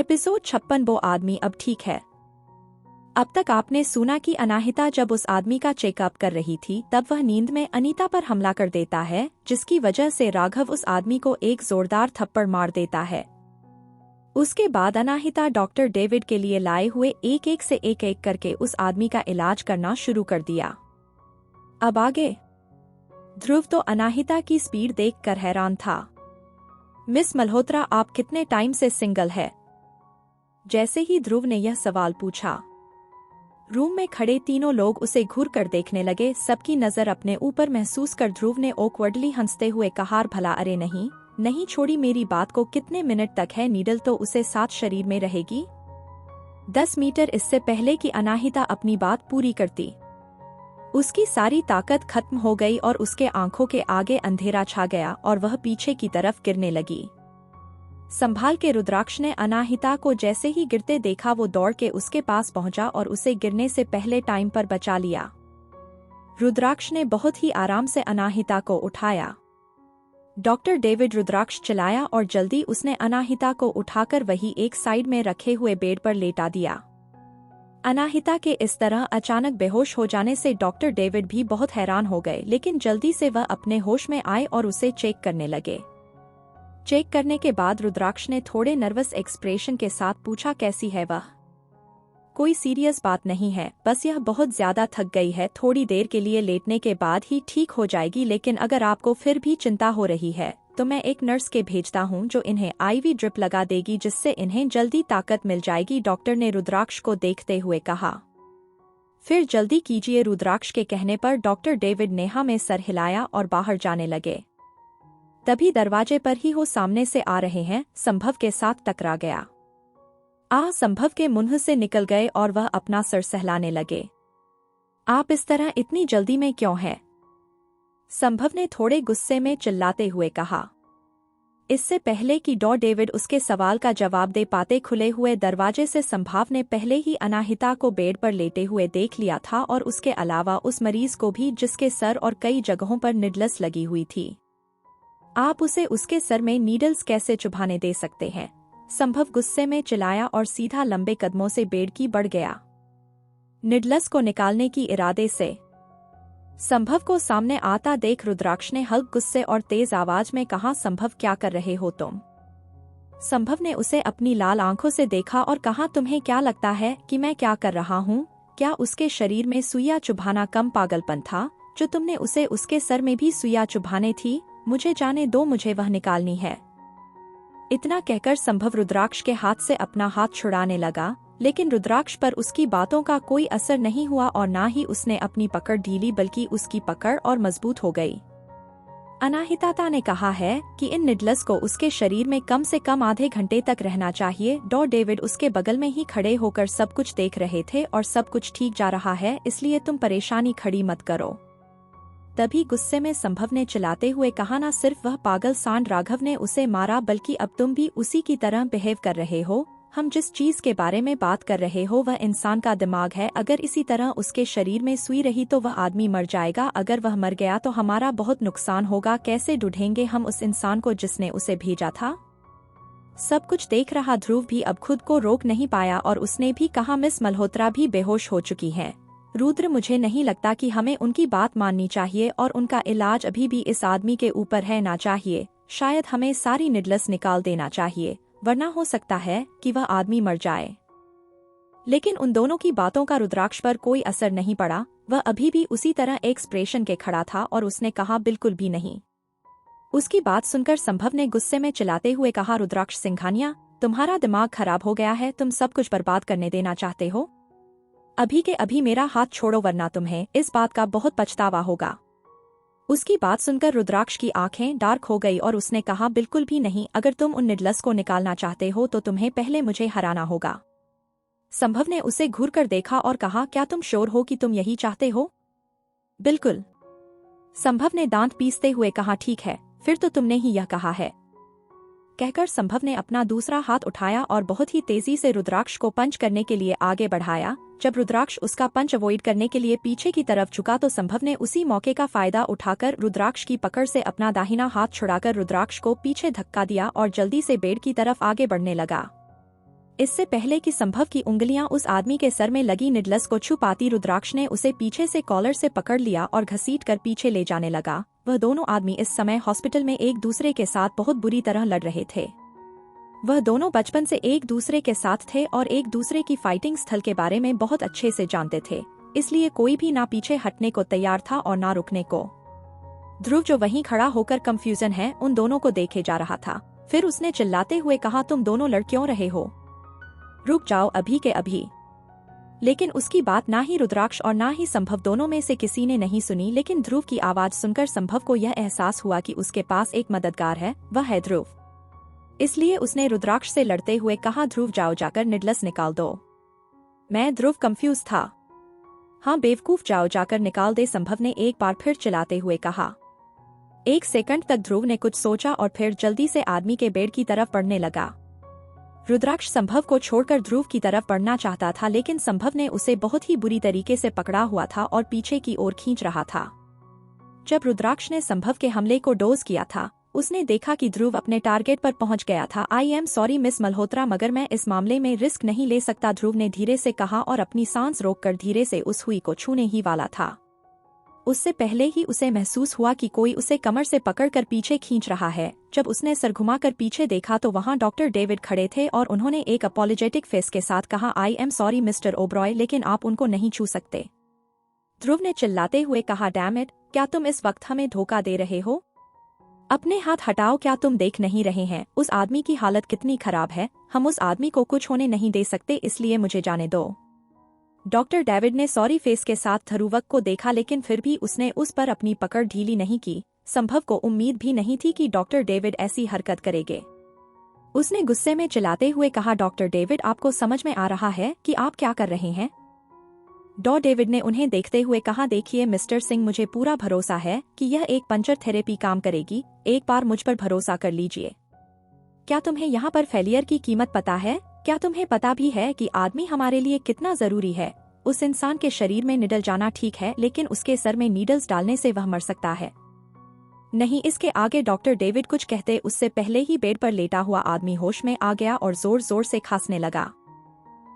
Episode 56। वो आदमी अब ठीक है। अब तक आपने सुना कि अनाहिता जब उस आदमी का चेकअप कर रही थी तब वह नींद में अनीता पर हमला कर देता है, जिसकी वजह से राघव उस आदमी को एक जोरदार थप्पड़ मार देता है। उसके बाद अनाहिता डॉक्टर डेविड के लिए लाए हुए एक एक करके उस आदमी का इलाज करना शुरू कर दिया। अब आगे ध्रुव तो अनाहिता की स्पीड देखकर हैरान था। मिस मल्होत्रा, आप कितने टाइम से सिंगल है? जैसे ही ध्रुव ने यह सवाल पूछा, रूम में खड़े तीनों लोग उसे घूर कर देखने लगे। सबकी नजर अपने ऊपर महसूस कर ध्रुव ने ऑकवर्डली हंसते हुए कहा, भला अरे नहीं छोड़ी मेरी बात को। कितने मिनट तक है? नीडल तो उसे साथ शरीर में रहेगी 10 मीटर। इससे पहले कि अनाहिता अपनी बात पूरी करती, उसकी सारी ताकत खत्म हो गई और उसके आंखों के आगे अंधेरा छा गया और वह पीछे की तरफ गिरने लगी। संभाल के रुद्राक्ष ने अनाहिता को जैसे ही गिरते देखा वो दौड़ के उसके पास पहुंचा और उसे गिरने से पहले टाइम पर बचा लिया। रुद्राक्ष ने बहुत ही आराम से अनाहिता को उठाया। डॉक्टर डेविड रुद्राक्ष चलाया और जल्दी उसने अनाहिता को उठाकर वही एक साइड में रखे हुए बेड पर लेटा दिया। अनाहिता के इस तरह अचानक बेहोश हो जाने से डॉक्टर डेविड भी बहुत हैरान हो गए, लेकिन जल्दी से वह अपने होश में आए और उसे चेक करने लगे। चेक करने के बाद रुद्राक्ष ने थोड़े नर्वस एक्सप्रेशन के साथ पूछा, कैसी है वह? कोई सीरियस बात नहीं है, बस यह बहुत ज्यादा थक गई है। थोड़ी देर के लिए लेटने के बाद ही ठीक हो जाएगी, लेकिन अगर आपको फिर भी चिंता हो रही है तो मैं एक नर्स के भेजता हूं जो इन्हें आईवी ड्रिप लगा देगी, जिससे इन्हें जल्दी ताकत मिल जाएगी, डॉक्टर ने रुद्राक्ष को देखते हुए कहा। फिर जल्दी कीजिए। रुद्राक्ष के कहने पर डॉक्टर डेविड नेहा में सर हिलाया और बाहर जाने लगे। तभी दरवाजे पर ही वो सामने से आ रहे हैं संभव के साथ टकरा गया। संभव के मुंह से निकल गए और वह अपना सर सहलाने लगे। आप इस तरह इतनी जल्दी में क्यों हैं? संभव ने थोड़े गुस्से में चिल्लाते हुए कहा। इससे पहले कि डॉ डेविड उसके सवाल का जवाब दे पाते, खुले हुए दरवाजे से संभव ने पहले ही अनाहिता को बेड पर लेटे हुए देख लिया था और उसके अलावा उस मरीज को भी जिसके सर और कई जगहों पर निडल्स लगी हुई थी। आप उसे उसके सर में नीडल्स कैसे चुभाने दे सकते हैं? संभव गुस्से में चिल्लाया और सीधा लंबे कदमों से बेड की बढ़ गया। निडल्स को निकालने की इरादे से संभव को सामने आता देख रुद्राक्ष ने हल्के गुस्से और तेज आवाज में कहा, संभव क्या कर रहे हो तुम? संभव ने उसे अपनी लाल आंखों से देखा और कहा, तुम्हें क्या लगता है कि मैं क्या कर रहा हूँ? क्या उसके शरीर में सुइयां चुभाना कम पागलपन था जो तुमने उसे उसके सर में भी सुइयां चुभाने थी? मुझे जाने दो, मुझे वह निकालनी है। इतना कहकर संभव रुद्राक्ष के हाथ से अपना हाथ छुड़ाने लगा, लेकिन रुद्राक्ष पर उसकी बातों का कोई असर नहीं हुआ और ना ही उसने अपनी पकड़ ढीली, बल्कि उसकी पकड़ और मजबूत हो गई। अनाहिता ने कहा है कि इन निडल्स को उसके शरीर में कम से कम आधे घंटे तक रहना चाहिए। डॉ डेविड उसके बगल में ही खड़े होकर सब कुछ देख रहे थे और सब कुछ ठीक जा रहा है, इसलिए तुम परेशानी खड़ी मत करो। तभी गुस्से में संभव ने चिल्लाते हुए कहा, ना सिर्फ वह पागल सांड राघव ने उसे मारा, बल्कि अब तुम भी उसी की तरह बिहेव कर रहे हो। हम जिस चीज के बारे में बात कर रहे हो वह इंसान का दिमाग है। अगर इसी तरह उसके शरीर में सुई रही तो वह आदमी मर जाएगा। अगर वह मर गया तो हमारा बहुत नुकसान होगा। कैसे ढूंढेंगे हम उस इंसान को जिसने उसे भेजा था? सब कुछ देख रहा ध्रुव भी अब खुद को रोक नहीं पाया और उसने भी कहा, मिस मल्होत्रा भी बेहोश हो चुकी हैं। रुद्र, मुझे नहीं लगता कि हमें उनकी बात माननी चाहिए और उनका इलाज अभी भी इस आदमी के ऊपर है ना चाहिए। शायद हमें सारी निडल्स निकाल देना चाहिए, वरना हो सकता है कि वह आदमी मर जाए। लेकिन उन दोनों की बातों का रुद्राक्ष पर कोई असर नहीं पड़ा। वह अभी भी उसी तरह एक्सप्रेशन के खड़ा था और उसने कहा, बिल्कुल भी नहीं। उसकी बात सुनकर संभव ने गुस्से में चिल्लाते हुए कहा, रुद्राक्ष सिंघानिया, तुम्हारा दिमाग खराब हो गया है? तुम सब कुछ बर्बाद करने देना चाहते हो? अभी के अभी मेरा हाथ छोड़ो, वरना तुम्हें इस बात का बहुत पछतावा होगा। उसकी बात सुनकर रुद्राक्ष की आंखें डार्क हो गई और उसने कहा, बिल्कुल भी नहीं। अगर तुम उन निडल्स को निकालना चाहते हो तो तुम्हें पहले मुझे हराना होगा। संभव ने उसे घूर कर देखा और कहा, क्या तुम श्योर हो कि तुम यही चाहते हो? बिल्कुल, संभव ने दांत पीसते हुए कहा। ठीक है, फिर तो तुमने ही यह कहा है। कहकर संभव ने अपना दूसरा हाथ उठाया और बहुत ही तेजी से रुद्राक्ष को पंच करने के लिए आगे बढ़ाया। जब रुद्राक्ष उसका पंच अवॉइड करने के लिए पीछे की तरफ झुका तो संभव ने उसी मौके का फायदा उठाकर रुद्राक्ष की पकड़ से अपना दाहिना हाथ छुड़ाकर रुद्राक्ष को पीछे धक्का दिया और जल्दी से बेड की तरफ आगे बढ़ने लगा। इससे पहले कि संभव की उंगलियां उस आदमी के सर में लगी निडल्स को छू पाती, रुद्राक्ष ने उसे पीछे से कॉलर से पकड़ लिया और घसीट कर पीछे ले जाने लगा। वह दोनों आदमी इस समय हॉस्पिटल में एक दूसरे के साथ बहुत बुरी तरह लड़ रहे थे। वह दोनों बचपन से एक दूसरे के साथ थे और एक दूसरे की फाइटिंग स्थल के बारे में बहुत अच्छे से जानते थे, इसलिए कोई भी ना पीछे हटने को तैयार था और ना रुकने को। ध्रुव जो वहीं खड़ा होकर कंफ्यूजन है उन दोनों को देखे जा रहा था। फिर उसने चिल्लाते हुए कहा, तुम दोनों लड़ क्यों रहे हो? रुक जाओ अभी के अभी। लेकिन उसकी बात ना ही रुद्राक्ष और ना ही संभव दोनों में से किसी ने नहीं सुनी। लेकिन ध्रुव की आवाज सुनकर संभव को यह एहसास हुआ कि उसके पास एक मददगार है, वह है ध्रुव। इसलिए उसने रुद्राक्ष से लड़ते हुए कहा, ध्रुव जाओ जाकर निडल्स निकाल दो। मैं ध्रुव कंफ्यूज था। हाँ बेवकूफ, जाओ जाकर निकाल दे, संभव ने एक बार फिर चिल्लाते हुए कहा। एक सेकंड तक ध्रुव ने कुछ सोचा और फिर जल्दी से आदमी के बेड की तरफ बढ़ने लगा। रुद्राक्ष संभव को छोड़कर ध्रुव की तरफ बढ़ना चाहता था, लेकिन संभव ने उसे बहुत ही बुरी तरीके से पकड़ा हुआ था और पीछे की ओर खींच रहा था। जब रुद्राक्ष ने संभव के हमले को डोज किया था, उसने देखा कि ध्रुव अपने टारगेट पर पहुंच गया था। I am sorry miss Malhotra, मगर मैं इस मामले में रिस्क नहीं ले सकता, ध्रुव ने धीरे से कहा और अपनी सांस रोककर धीरे से उस हुई को छूने ही वाला था। उससे पहले ही उसे महसूस हुआ कि कोई उसे कमर से पकड़कर पीछे खींच रहा है। जब उसने सर घुमाकर पीछे देखा तो वहां डॉक्टर डेविड खड़े थे और उन्होंने एक अपॉलोजेटिक फेस के साथ कहा, I am sorry mister Oberoi, लेकिन आप उनको नहीं छू सकते। ध्रुव ने चिल्लाते हुए कहा, डैम इट, क्या तुम इस वक्त हमें धोखा दे रहे हो? अपने हाथ हटाओ, क्या तुम देख नहीं रहे हैं उस आदमी की हालत कितनी खराब है? हम उस आदमी को कुछ होने नहीं दे सकते, इसलिए मुझे जाने दो। डॉक्टर डेविड ने सॉरी फेस के साथ ध्रुवक को देखा, लेकिन फिर भी उसने उस पर अपनी पकड़ ढीली नहीं की। संभव को उम्मीद भी नहीं थी कि डॉक्टर डेविड ऐसी हरकत करेंगे। उसने गुस्से में चिल्लाते हुए कहा, डॉक्टर डेविड, आपको समझ में आ रहा है कि आप क्या कर रहे हैं? डॉ डेविड ने उन्हें देखते हुए कहा, देखिए मिस्टर सिंह, मुझे पूरा भरोसा है कि यह एक पंचर थेरेपी काम करेगी। एक बार मुझ पर भरोसा कर लीजिए। क्या तुम्हें यहाँ पर फेलियर की कीमत पता है? क्या तुम्हें पता भी है कि आदमी हमारे लिए कितना जरूरी है? उस इंसान के शरीर में निडल जाना ठीक है, लेकिन उसके सर में नीडल्स डालने से वह मर सकता है। नहीं, इसके आगे डॉक्टर डेविड कुछ कहते उससे पहले ही बेड पर लेटा हुआ आदमी होश में आ गया और जोर जोर से खांसने लगा।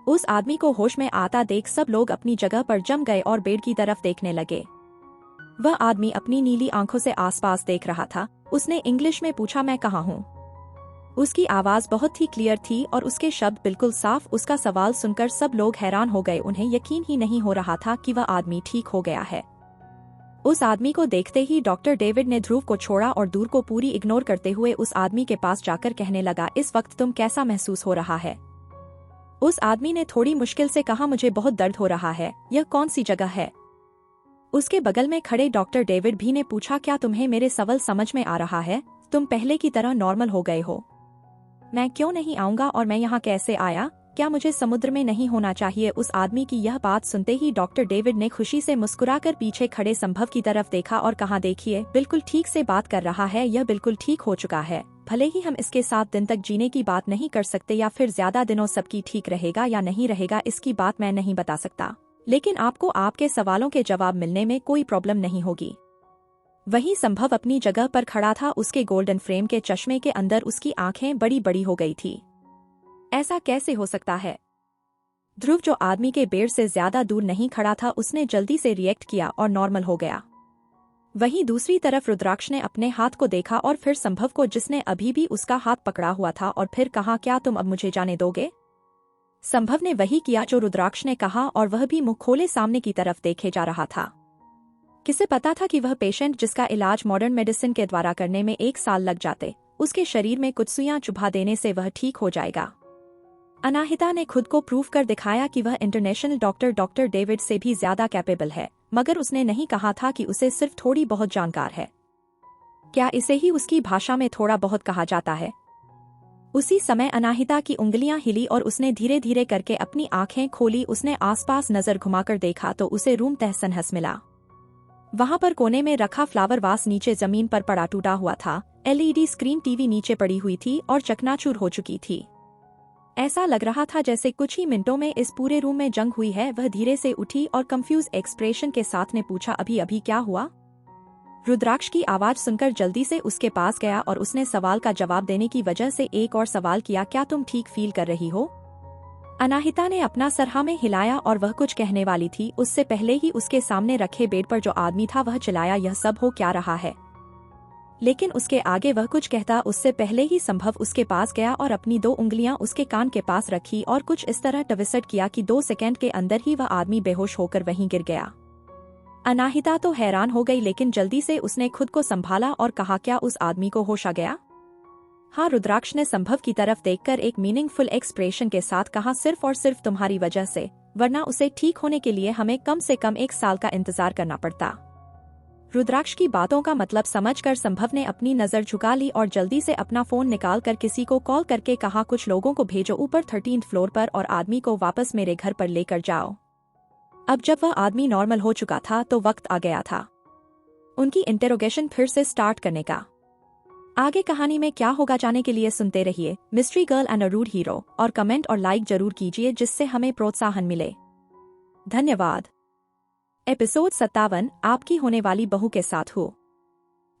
उस आदमी को होश में आता देख सब लोग अपनी जगह पर जम गए और बेड की तरफ देखने लगे। वह आदमी अपनी नीली आंखों से आसपास देख रहा था। उसने इंग्लिश में पूछा, मैं कहाँ हूँ? उसकी आवाज बहुत ही क्लियर थी और उसके शब्द बिल्कुल साफ। उसका सवाल सुनकर सब लोग हैरान हो गए। उन्हें यकीन ही नहीं हो रहा था कि वह आदमी ठीक हो गया है। उस आदमी को देखते ही डॉक्टर डेविड ने ध्रुव को छोड़ा और दूर को पूरी इग्नोर करते हुए उस आदमी के पास जाकर कहने लगा, इस वक्त तुम कैसा महसूस हो रहा है? उस आदमी ने थोड़ी मुश्किल से कहा, मुझे बहुत दर्द हो रहा है। यह कौन सी जगह है? उसके बगल में खड़े डॉक्टर डेविड भी ने पूछा, क्या तुम्हें मेरे सवाल समझ में आ रहा है? तुम पहले की तरह नॉर्मल हो गए हो। मैं क्यों नहीं आऊंगा और मैं यहाँ कैसे आया? क्या मुझे समुद्र में नहीं होना चाहिए? उस आदमी की यह बात सुनते ही डॉक्टर डेविड ने खुशी से मुस्कुराकर पीछे खड़े संभव की तरफ देखा और कहा, देखिए बिल्कुल ठीक से बात कर रहा है, यह बिल्कुल ठीक हो चुका है। भले ही हम इसके 7 दिन तक जीने की बात नहीं कर सकते या फिर ज्यादा दिनों सबकी ठीक रहेगा या नहीं रहेगा, इसकी बात मैं नहीं बता सकता, लेकिन आपको आपके सवालों के जवाब मिलने में कोई प्रॉब्लम नहीं होगी। वही संभव अपनी जगह पर खड़ा था। उसके गोल्डन फ्रेम के चश्मे के अंदर उसकी आंखें बड़ी बड़ी हो गई थी। ऐसा कैसे हो सकता है? ध्रुव जो आदमी के बेड से ज्यादा दूर नहीं खड़ा था, उसने जल्दी से रिएक्ट किया और नॉर्मल हो गया। वहीं दूसरी तरफ रुद्राक्ष ने अपने हाथ को देखा और फिर संभव को, जिसने अभी भी उसका हाथ पकड़ा हुआ था, और फिर कहा, क्या तुम अब मुझे जाने दोगे? संभव ने वही किया जो रुद्राक्ष ने कहा और वह भी मुंह खोले सामने की तरफ देखे जा रहा था। किसे पता था कि वह पेशेंट जिसका इलाज मॉडर्न मेडिसिन के द्वारा करने में 1 साल लग जाते, उसके शरीर में कुछ सुइयां चुभा देने से वह ठीक हो जाएगा। अनाहिता ने खुद को प्रूव कर दिखाया कि वह इंटरनेशनल डॉक्टर डेविड से भी ज्यादा कैपेबल है, मगर उसने नहीं कहा था कि उसे सिर्फ थोड़ी बहुत जानकार है। क्या इसे ही उसकी भाषा में थोड़ा बहुत कहा जाता है? उसी समय अनाहिता की उंगलियां हिली और उसने धीरे धीरे करके अपनी आंखें खोली। उसने आसपास नजर घुमाकर देखा तो उसे रूम तहसन हंस मिला। वहां पर कोने में रखा फ्लावर वास नीचे जमीन पर पड़ा टूटा हुआ था। एलईडी स्क्रीन टीवी नीचे पड़ी हुई थी और चकनाचूर हो चुकी थी। ऐसा लग रहा था जैसे कुछ ही मिनटों में इस पूरे रूम में जंग हुई है। वह धीरे से उठी और कंफ्यूज एक्सप्रेशन के साथ ने पूछा, अभी अभी क्या हुआ? रुद्राक्ष की आवाज सुनकर जल्दी से उसके पास गया और उसने सवाल का जवाब देने की वजह से एक और सवाल किया, क्या तुम ठीक फील कर रही हो? अनाहिता ने अपना सर हाँ में हिलाया और वह कुछ कहने वाली थी उससे पहले ही उसके सामने रखे बेड पर जो आदमी था वह चिल्लाया, यह सब हो क्या रहा है। लेकिन उसके आगे वह कुछ कहता उससे पहले ही संभव उसके पास गया और अपनी 2 उंगलियां उसके कान के पास रखी और कुछ इस तरह ट्विस्ट किया कि 2 सेकंड के अंदर ही वह आदमी बेहोश होकर वहीं गिर गया। अनाहिता तो हैरान हो गई, लेकिन जल्दी से उसने खुद को संभाला और कहा, क्या उस आदमी को होश आ गया? हाँ, रुद्राक्ष ने संभव की तरफ देखकर एक मीनिंगफुल एक्सप्रेशन के साथ कहा, सिर्फ और सिर्फ तुम्हारी वजह से, वरना उसे ठीक होने के लिए हमें कम से कम 1 साल का इंतजार करना पड़ता। रुद्राक्ष की बातों का मतलब समझकर संभव ने अपनी नजर झुका ली और जल्दी से अपना फोन निकालकर किसी को कॉल करके कहा, कुछ लोगों को भेजो ऊपर 13th फ्लोर पर और आदमी को वापस मेरे घर पर लेकर जाओ। अब जब वह आदमी नॉर्मल हो चुका था तो वक्त आ गया था उनकी इंटेरोगेशन फिर से स्टार्ट करने का। आगे कहानी में क्या होगा जानने के लिए सुनते रहिए mystery girl and a rude hero, और कमेंट और लाइक जरूर कीजिए जिससे हमें प्रोत्साहन मिले। धन्यवाद। एपिसोड 57, आपकी होने वाली बहू के साथ हो।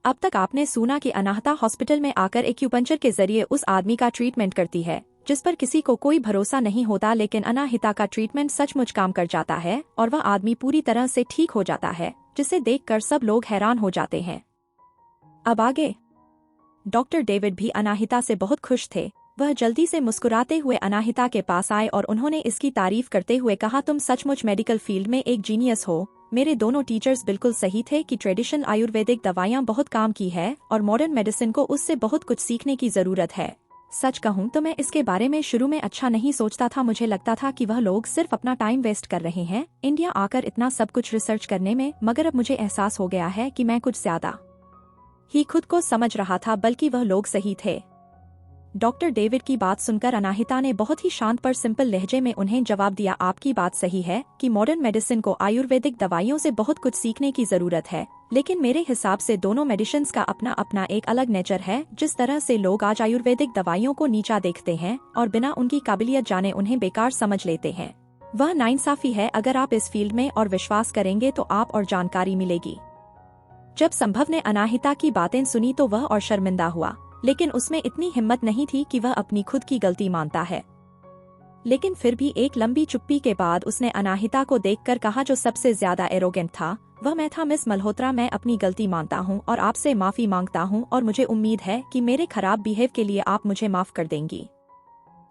अब तक आपने सुना कि अनाहता हॉस्पिटल में आकर एक्यूपंक्चर के जरिए उस आदमी का ट्रीटमेंट करती है जिस पर किसी को कोई भरोसा नहीं होता, लेकिन अनाहिता का ट्रीटमेंट सचमुच काम कर जाता है और वह आदमी पूरी तरह से ठीक हो जाता है, जिसे देखकर सब लोग हैरान हो जाते हैं। अब आगे डॉक्टर डेविड भी अनाहिता से बहुत खुश थे। वह जल्दी से मुस्कुराते हुए अनाहिता के पास आए और उन्होंने इसकी तारीफ करते हुए कहा, तुम सचमुच मेडिकल फील्ड में एक जीनियस हो। मेरे दोनों टीचर्स बिल्कुल सही थे कि ट्रेडिशनल आयुर्वेदिक दवाइयाँ बहुत काम की है और मॉडर्न मेडिसिन को उससे बहुत कुछ सीखने की जरूरत है। सच कहूँ तो मैं इसके बारे में शुरू में अच्छा नहीं सोचता था। मुझे लगता था कि वह लोग सिर्फ अपना टाइम वेस्ट कर रहे हैं इंडिया आकर इतना सब कुछ रिसर्च करने में, मगर अब मुझे एहसास हो गया है कि मैं कुछ ज्यादा ही खुद को समझ रहा था, बल्कि वह लोग सही थे। डॉक्टर डेविड की बात सुनकर अनाहिता ने बहुत ही शांत पर सिंपल लहजे में उन्हें जवाब दिया, आपकी बात सही है कि मॉडर्न मेडिसिन को आयुर्वेदिक दवाइयों से बहुत कुछ सीखने की जरूरत है, लेकिन मेरे हिसाब से दोनों मेडिसिन का अपना अपना एक अलग नेचर है। जिस तरह से लोग आज आयुर्वेदिक दवाइयों को नीचा देखते हैं और बिना उनकी काबिलियत जाने उन्हें बेकार समझ लेते हैं, वह नाइंसाफी है। अगर आप इस फील्ड में और विश्वास करेंगे तो आप और जानकारी मिलेगी। जब संभव ने अनाहिता की बातें सुनी तो वह और शर्मिंदा हुआ, लेकिन उसमें इतनी हिम्मत नहीं थी कि वह अपनी खुद की गलती मानता है। लेकिन फिर भी एक लंबी चुप्पी के बाद उसने अनाहिता को देखकर कहा, जो सबसे ज्यादा एरोगेंट था वह मैं था मिस मल्होत्रा। मैं अपनी गलती मानता हूँ और आपसे माफी मांगता हूँ और मुझे उम्मीद है कि मेरे खराब बिहेव के लिए आप मुझे माफ कर देंगी।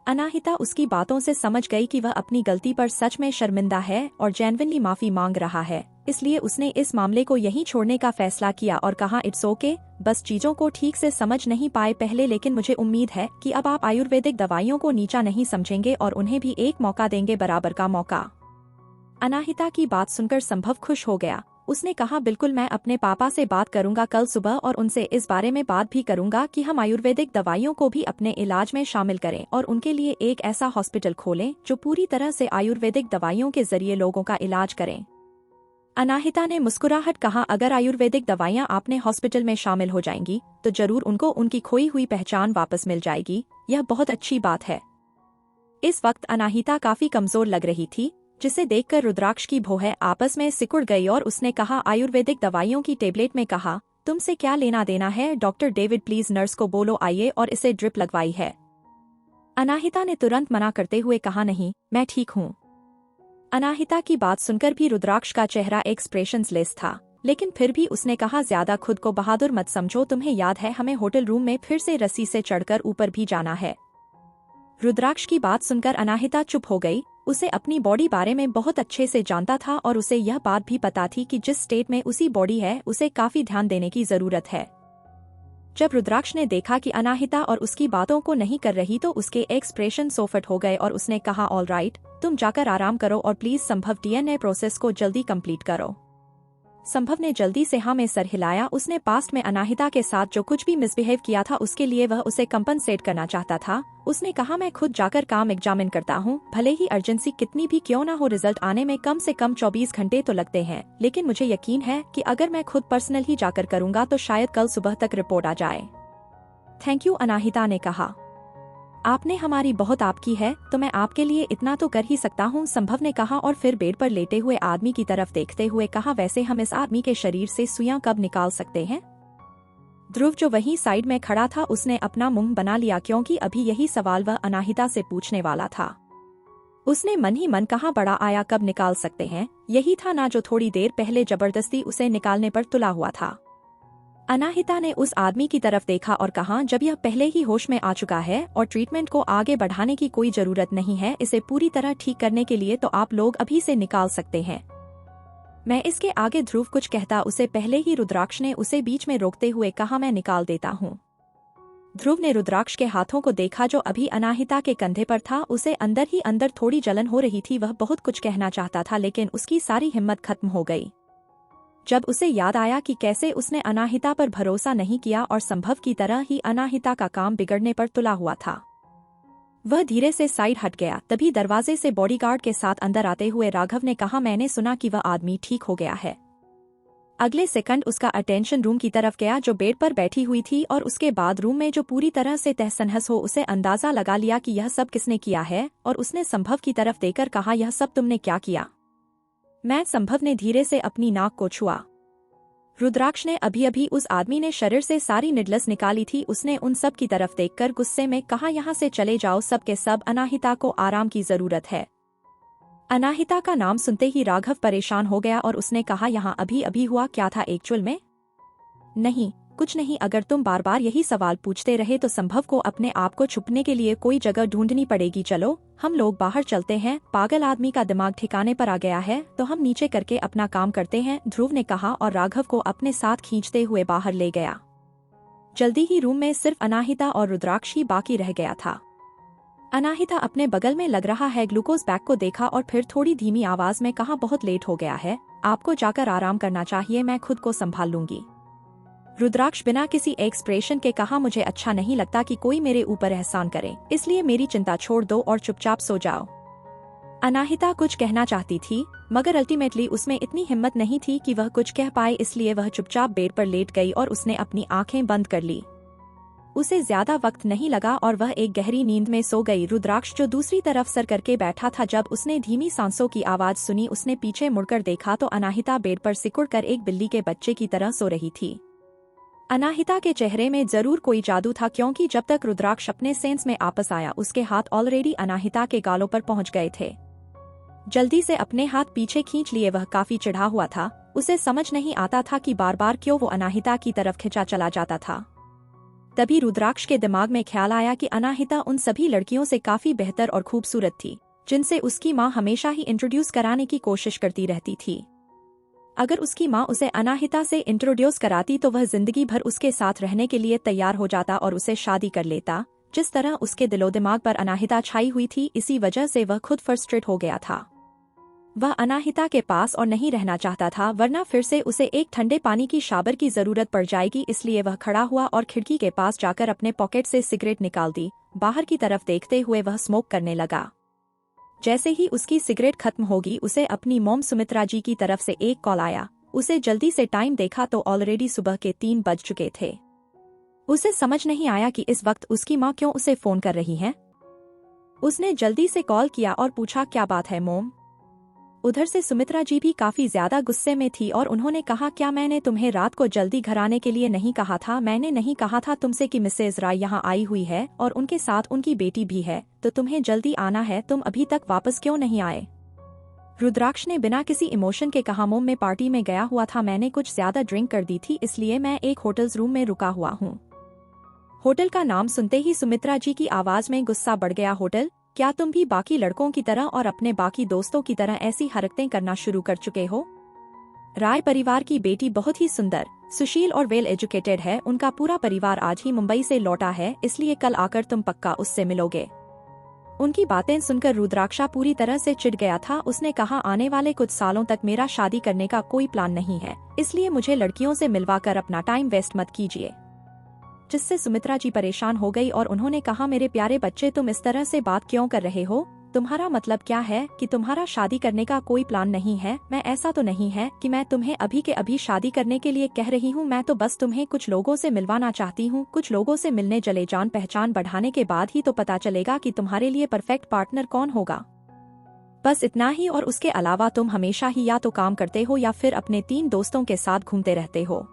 अनाहिता उसकी बातों से समझ गई कि वह अपनी गलती पर सच में शर्मिंदा है और जेन्युइनली माफी मांग रहा है, इसलिए उसने इस मामले को यहीं छोड़ने का फैसला किया और कहा, इट्स ओके, बस चीजों को ठीक से समझ नहीं पाए पहले, लेकिन मुझे उम्मीद है कि अब आप आयुर्वेदिक दवाइयों को नीचा नहीं समझेंगे और उन्हें भी एक मौका देंगे, बराबर का मौका। अनाहिता की बात सुनकर संभव खुश हो गया। उसने कहा, बिल्कुल, मैं अपने पापा से बात करूंगा कल सुबह और उनसे इस बारे में बात भी करूंगा कि हम आयुर्वेदिक दवाइयों को भी अपने इलाज में शामिल करें और उनके लिए एक ऐसा हॉस्पिटल खोलें जो पूरी तरह से आयुर्वेदिक दवाइयों के जरिए लोगों का इलाज करें। अनाहिता ने मुस्कुराहट कहा, अगर आयुर्वेदिक दवाइयां आपने हॉस्पिटल में शामिल हो जाएंगी तो जरूर उनको उनकी खोई हुई पहचान वापस मिल जाएगी। यह बहुत अच्छी बात है। इस वक्त अनाहिता काफी कमजोर लग रही थी, जिसे देखकर रुद्राक्ष की भौहें आपस में सिकुड़ गई और उसने कहा, आयुर्वेदिक दवाइयों की टेबलेट में कहा, तुमसे क्या लेना देना है? डॉक्टर डेविड, प्लीज नर्स को बोलो आइए और इसे ड्रिप लगवाई है। अनाहिता ने तुरंत मना करते हुए कहा, नहीं, मैं ठीक हूँ। अनाहिता की बात सुनकर भी रुद्राक्ष का चेहरा एक्सप्रेशनलेस था, लेकिन फिर भी उसने कहा, ज्यादा खुद को बहादुर मत समझो। तुम्हें याद है हमें होटल रूम में फिर से रस्सी से चढ़कर ऊपर भी जाना है। रुद्राक्ष की बात सुनकर अनाहिता चुप हो गई। उसे अपनी बॉडी बारे में बहुत अच्छे से जानता था और उसे यह बात भी पता थी कि जिस स्टेट में उसी बॉडी है उसे काफी ध्यान देने की जरूरत है। जब रुद्राक्ष ने देखा कि अनाहिता और उसकी बातों को नहीं कर रही तो उसके एक्सप्रेशन सोफट हो गए और उसने कहा, ऑल राइट, तुम जाकर आराम करो और प्लीज संभव डीएनए प्रोसेस को जल्दी कंप्लीट करो। संभव ने जल्दी से हाँ में सर हिलाया। उसने पास्ट में अनाहिता के साथ जो कुछ भी मिसबिहेव किया था उसके लिए वह उसे कंपनसेट करना चाहता था। उसने कहा, मैं खुद जाकर काम एग्जामिन करता हूँ, भले ही अर्जेंसी कितनी भी क्यों ना हो, रिजल्ट आने में कम से कम 24 घंटे तो लगते हैं, लेकिन मुझे यकीन है कि अगर मैं खुद पर्सनल ही जाकर करूँगा तो शायद कल सुबह तक रिपोर्ट आ जाए। थैंक यू, अनाहिता ने कहा, आपने हमारी बहुत आपकी है तो मैं आपके लिए इतना तो कर ही सकता हूँ, संभव ने कहा और फिर बेड पर लेटे हुए आदमी की तरफ देखते हुए कहा, वैसे हम इस आदमी के शरीर से सुइयां कब निकाल सकते हैं? ध्रुव जो वहीं साइड में खड़ा था उसने अपना मुंह बना लिया, क्योंकि अभी यही सवाल वह अनाहिता से पूछने वाला था। उसने मन ही मन कहा, बड़ा आया कब निकाल सकते हैं, यही था ना जो थोड़ी देर पहले जबरदस्ती उसे निकालने पर तुला हुआ था। अनाहिता ने उस आदमी की तरफ देखा और कहा, जब यह पहले ही होश में आ चुका है और ट्रीटमेंट को आगे बढ़ाने की कोई जरूरत नहीं है इसे पूरी तरह ठीक करने के लिए, तो आप लोग अभी से निकाल सकते हैं। मैं इसके आगे ध्रुव कुछ कहता उससे पहले ही रुद्राक्ष ने उसे बीच में रोकते हुए कहा, मैं निकाल देता हूँ। ध्रुव ने रुद्राक्ष के हाथों को देखा जो अभी अनाहिता के कंधे पर था। उसे अंदर ही अंदर थोड़ी जलन हो रही थी। वह बहुत कुछ कहना चाहता था लेकिन उसकी सारी हिम्मत खत्म हो गई जब उसे याद आया कि कैसे उसने अनाहिता पर भरोसा नहीं किया और संभव की तरह ही अनाहिता का काम बिगड़ने पर तुला हुआ था। वह धीरे से साइड हट गया। तभी दरवाजे से बॉडीगार्ड के साथ अंदर आते हुए राघव ने कहा, मैंने सुना कि वह आदमी ठीक हो गया है। अगले सेकंड उसका अटेंशन रूम की तरफ गया जो बेड पर बैठी हुई थी और उसके बाद रूम में जो पूरी तरह से तहस-नहस हो। उसे अंदाजा लगा लिया कि यह सब किसने किया है और उसने संभव की तरफ देखकर कहा, यह सब तुमने क्या किया? मैं संभव ने धीरे से अपनी नाक को छुआ। रुद्राक्ष ने अभी उस आदमी ने शरीर से सारी निडलस निकाली थी। उसने उन सब की तरफ देखकर गुस्से में कहा, यहाँ से चले जाओ सब के सब, अनाहिता को आराम की जरूरत है। अनाहिता का नाम सुनते ही राघव परेशान हो गया और उसने कहा, यहाँ अभी हुआ क्या था एक्चुअल में? नहीं कुछ नहीं, अगर तुम बार बार यही सवाल पूछते रहे तो संभव को अपने आप को छुपने के लिए कोई जगह ढूंढनी पड़ेगी। चलो हम लोग बाहर चलते हैं, पागल आदमी का दिमाग ठिकाने पर आ गया है तो हम नीचे करके अपना काम करते हैं, ध्रुव ने कहा और राघव को अपने साथ खींचते हुए बाहर ले गया। जल्दी ही रूम में सिर्फ अनाहिता और रुद्राक्ष ही बाकी रह गया था। अनाहिता अपने बगल में लग रहा है ग्लूकोज बैग को देखा और फिर थोड़ी धीमी आवाज में कहा, बहुत लेट हो गया है, आपको जाकर आराम करना चाहिए, मैं खुद को संभाल लूंगी। रुद्राक्ष बिना किसी एक्सप्रेशन के कहा, मुझे अच्छा नहीं लगता कि कोई मेरे ऊपर एहसान करे, इसलिए मेरी चिंता छोड़ दो और चुपचाप सो जाओ। अनाहिता कुछ कहना चाहती थी मगर अल्टीमेटली उसमें इतनी हिम्मत नहीं थी कि वह कुछ कह पाए, इसलिए वह चुपचाप बेड पर लेट गई और उसने अपनी आंखें बंद कर ली। उसे ज्यादा वक्त नहीं लगा और वह एक गहरी नींद में सो गई। रुद्राक्ष जो दूसरी तरफ सर करके बैठा था, जब उसने धीमी सांसों की आवाज सुनी उसने पीछे मुड़कर देखा तो अनाहिता बेड पर सिकुड़कर एक बिल्ली के बच्चे की तरह सो रही थी। अनाहिता के चेहरे में जरूर कोई जादू था क्योंकि जब तक रुद्राक्ष अपने सेंस में वापस आया उसके हाथ ऑलरेडी अनाहिता के गालों पर पहुंच गए थे। जल्दी से अपने हाथ पीछे खींच लिए। वह काफी चिढ़ा हुआ था। उसे समझ नहीं आता था कि बार बार क्यों वो अनाहिता की तरफ खिंचा चला जाता था। तभी रुद्राक्ष के दिमाग में ख्याल आया कि अनाहिता उन सभी लड़कियों से काफी बेहतर और खूबसूरत थी जिनसे उसकी माँ हमेशा ही इंट्रोड्यूस कराने की कोशिश करती रहती थी। अगर उसकी माँ उसे अनाहिता से इंट्रोड्यूस कराती तो वह जिंदगी भर उसके साथ रहने के लिए तैयार हो जाता और उसे शादी कर लेता। जिस तरह उसके दिलो दिमाग पर अनाहिता छाई हुई थी, इसी वजह से वह खुद फ्रस्ट्रेट हो गया था। वह अनाहिता के पास और नहीं रहना चाहता था, वरना फिर से उसे एक ठंडे पानी की शावर की जरूरत पड़ जाएगी। इसलिए वह खड़ा हुआ और खिड़की के पास जाकर अपने पॉकेट से सिगरेट निकाल दी। बाहर की तरफ देखते हुए वह स्मोक करने लगा। जैसे ही उसकी सिगरेट खत्म होगी उसे अपनी मॉम सुमित्रा जी की तरफ से एक कॉल आया। उसे जल्दी से टाइम देखा तो ऑलरेडी सुबह के 3 बज चुके थे। उसे समझ नहीं आया कि इस वक्त उसकी माँ क्यों उसे फोन कर रही है। उसने जल्दी से कॉल किया और पूछा, क्या बात है मोम? उधर से सुमित्रा जी भी काफी ज्यादा गुस्से में थी और उन्होंने कहा, क्या मैंने तुम्हें रात को जल्दी घर आने के लिए नहीं कहा था? मैंने नहीं कहा था तुमसे कि मिसेज राय यहाँ आई हुई है और उनके साथ उनकी बेटी भी है, तो तुम्हें जल्दी आना है, तुम अभी तक वापस क्यों नहीं आए? रुद्राक्ष ने बिना किसी इमोशन के कहा, मोम मैं पार्टी में गया हुआ था, मैंने कुछ ज्यादा ड्रिंक कर दी थी, इसलिए मैं एक होटल रूम में रुका हुआ हूँ। होटल का नाम सुनते ही सुमित्रा जी की आवाज में गुस्सा बढ़ गया। होटल? क्या तुम भी बाकी लड़कों की तरह और अपने बाकी दोस्तों की तरह ऐसी हरकतें करना शुरू कर चुके हो? राय परिवार की बेटी बहुत ही सुंदर, सुशील और वेल एजुकेटेड है। उनका पूरा परिवार आज ही मुंबई से लौटा है, इसलिए कल आकर तुम पक्का उससे मिलोगे। उनकी बातें सुनकर रुद्राक्षा पूरी तरह से चिढ़ गया था। उसने कहा, आने वाले कुछ सालों तक मेरा शादी करने का कोई प्लान नहीं है, इसलिए मुझे लड़कियों से मिलवाकर अपना टाइम वेस्ट मत कीजिए। जिससे सुमित्रा जी परेशान हो गई और उन्होंने कहा, मेरे प्यारे बच्चे तुम इस तरह से बात क्यों कर रहे हो? तुम्हारा मतलब क्या है कि तुम्हारा शादी करने का कोई प्लान नहीं है? मैं ऐसा तो नहीं है कि मैं तुम्हें अभी के अभी शादी करने के लिए कह रही हूँ, मैं तो बस तुम्हें कुछ लोगों से मिलवाना चाहती हूँ। कुछ लोगों से मिलने चले, जान पहचान बढ़ाने के बाद ही तो पता चलेगा कि तुम्हारे लिए परफेक्ट पार्टनर कौन होगा। बस इतना ही, और उसके अलावा तुम हमेशा ही या तो काम करते हो या फिर अपने 3 दोस्तों के साथ घूमते रहते हो।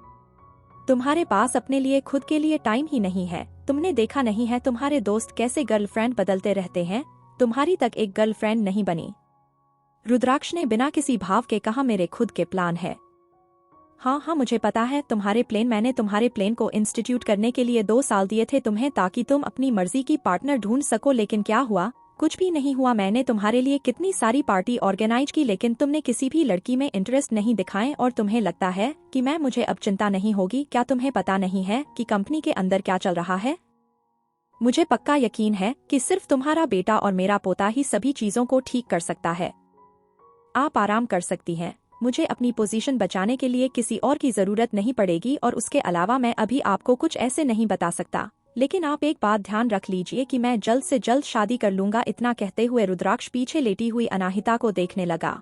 तुम्हारे पास अपने लिए खुद के लिए टाइम ही नहीं है। तुमने देखा नहीं है तुम्हारे दोस्त कैसे गर्लफ्रेंड बदलते रहते हैं? तुम्हारी तक एक गर्लफ्रेंड नहीं बनी। रुद्राक्ष ने बिना किसी भाव के कहा, मेरे खुद के प्लान है। हाँ हाँ मुझे पता है तुम्हारे प्लान। मैंने तुम्हारे प्लान को इंस्टीट्यूट करने के लिए 2 साल दिए थे तुम्हें, ताकि तुम अपनी मर्जी की पार्टनर ढूंढ सको। लेकिन क्या हुआ? कुछ भी नहीं हुआ। मैंने तुम्हारे लिए कितनी सारी पार्टी ऑर्गेनाइज की, लेकिन तुमने किसी भी लड़की में इंटरेस्ट नहीं दिखाए और तुम्हें लगता है कि मुझे अब चिंता नहीं होगी। क्या तुम्हें पता नहीं है कि कंपनी के अंदर क्या चल रहा है? मुझे पक्का यकीन है कि सिर्फ तुम्हारा बेटा और मेरा पोता ही सभी चीजों को ठीक कर सकता है। आप आराम कर सकती हैं। मुझे अपनी पोजीशन बचाने के लिए किसी और की जरूरत नहीं पड़ेगी, और उसके अलावा मैं अभी आपको कुछ ऐसे नहीं बता सकता। लेकिन आप एक बात ध्यान रख लीजिए कि मैं जल्द से जल्द शादी कर लूंगा। इतना कहते हुए रुद्राक्ष पीछे लेटी हुई अनाहिता को देखने लगा।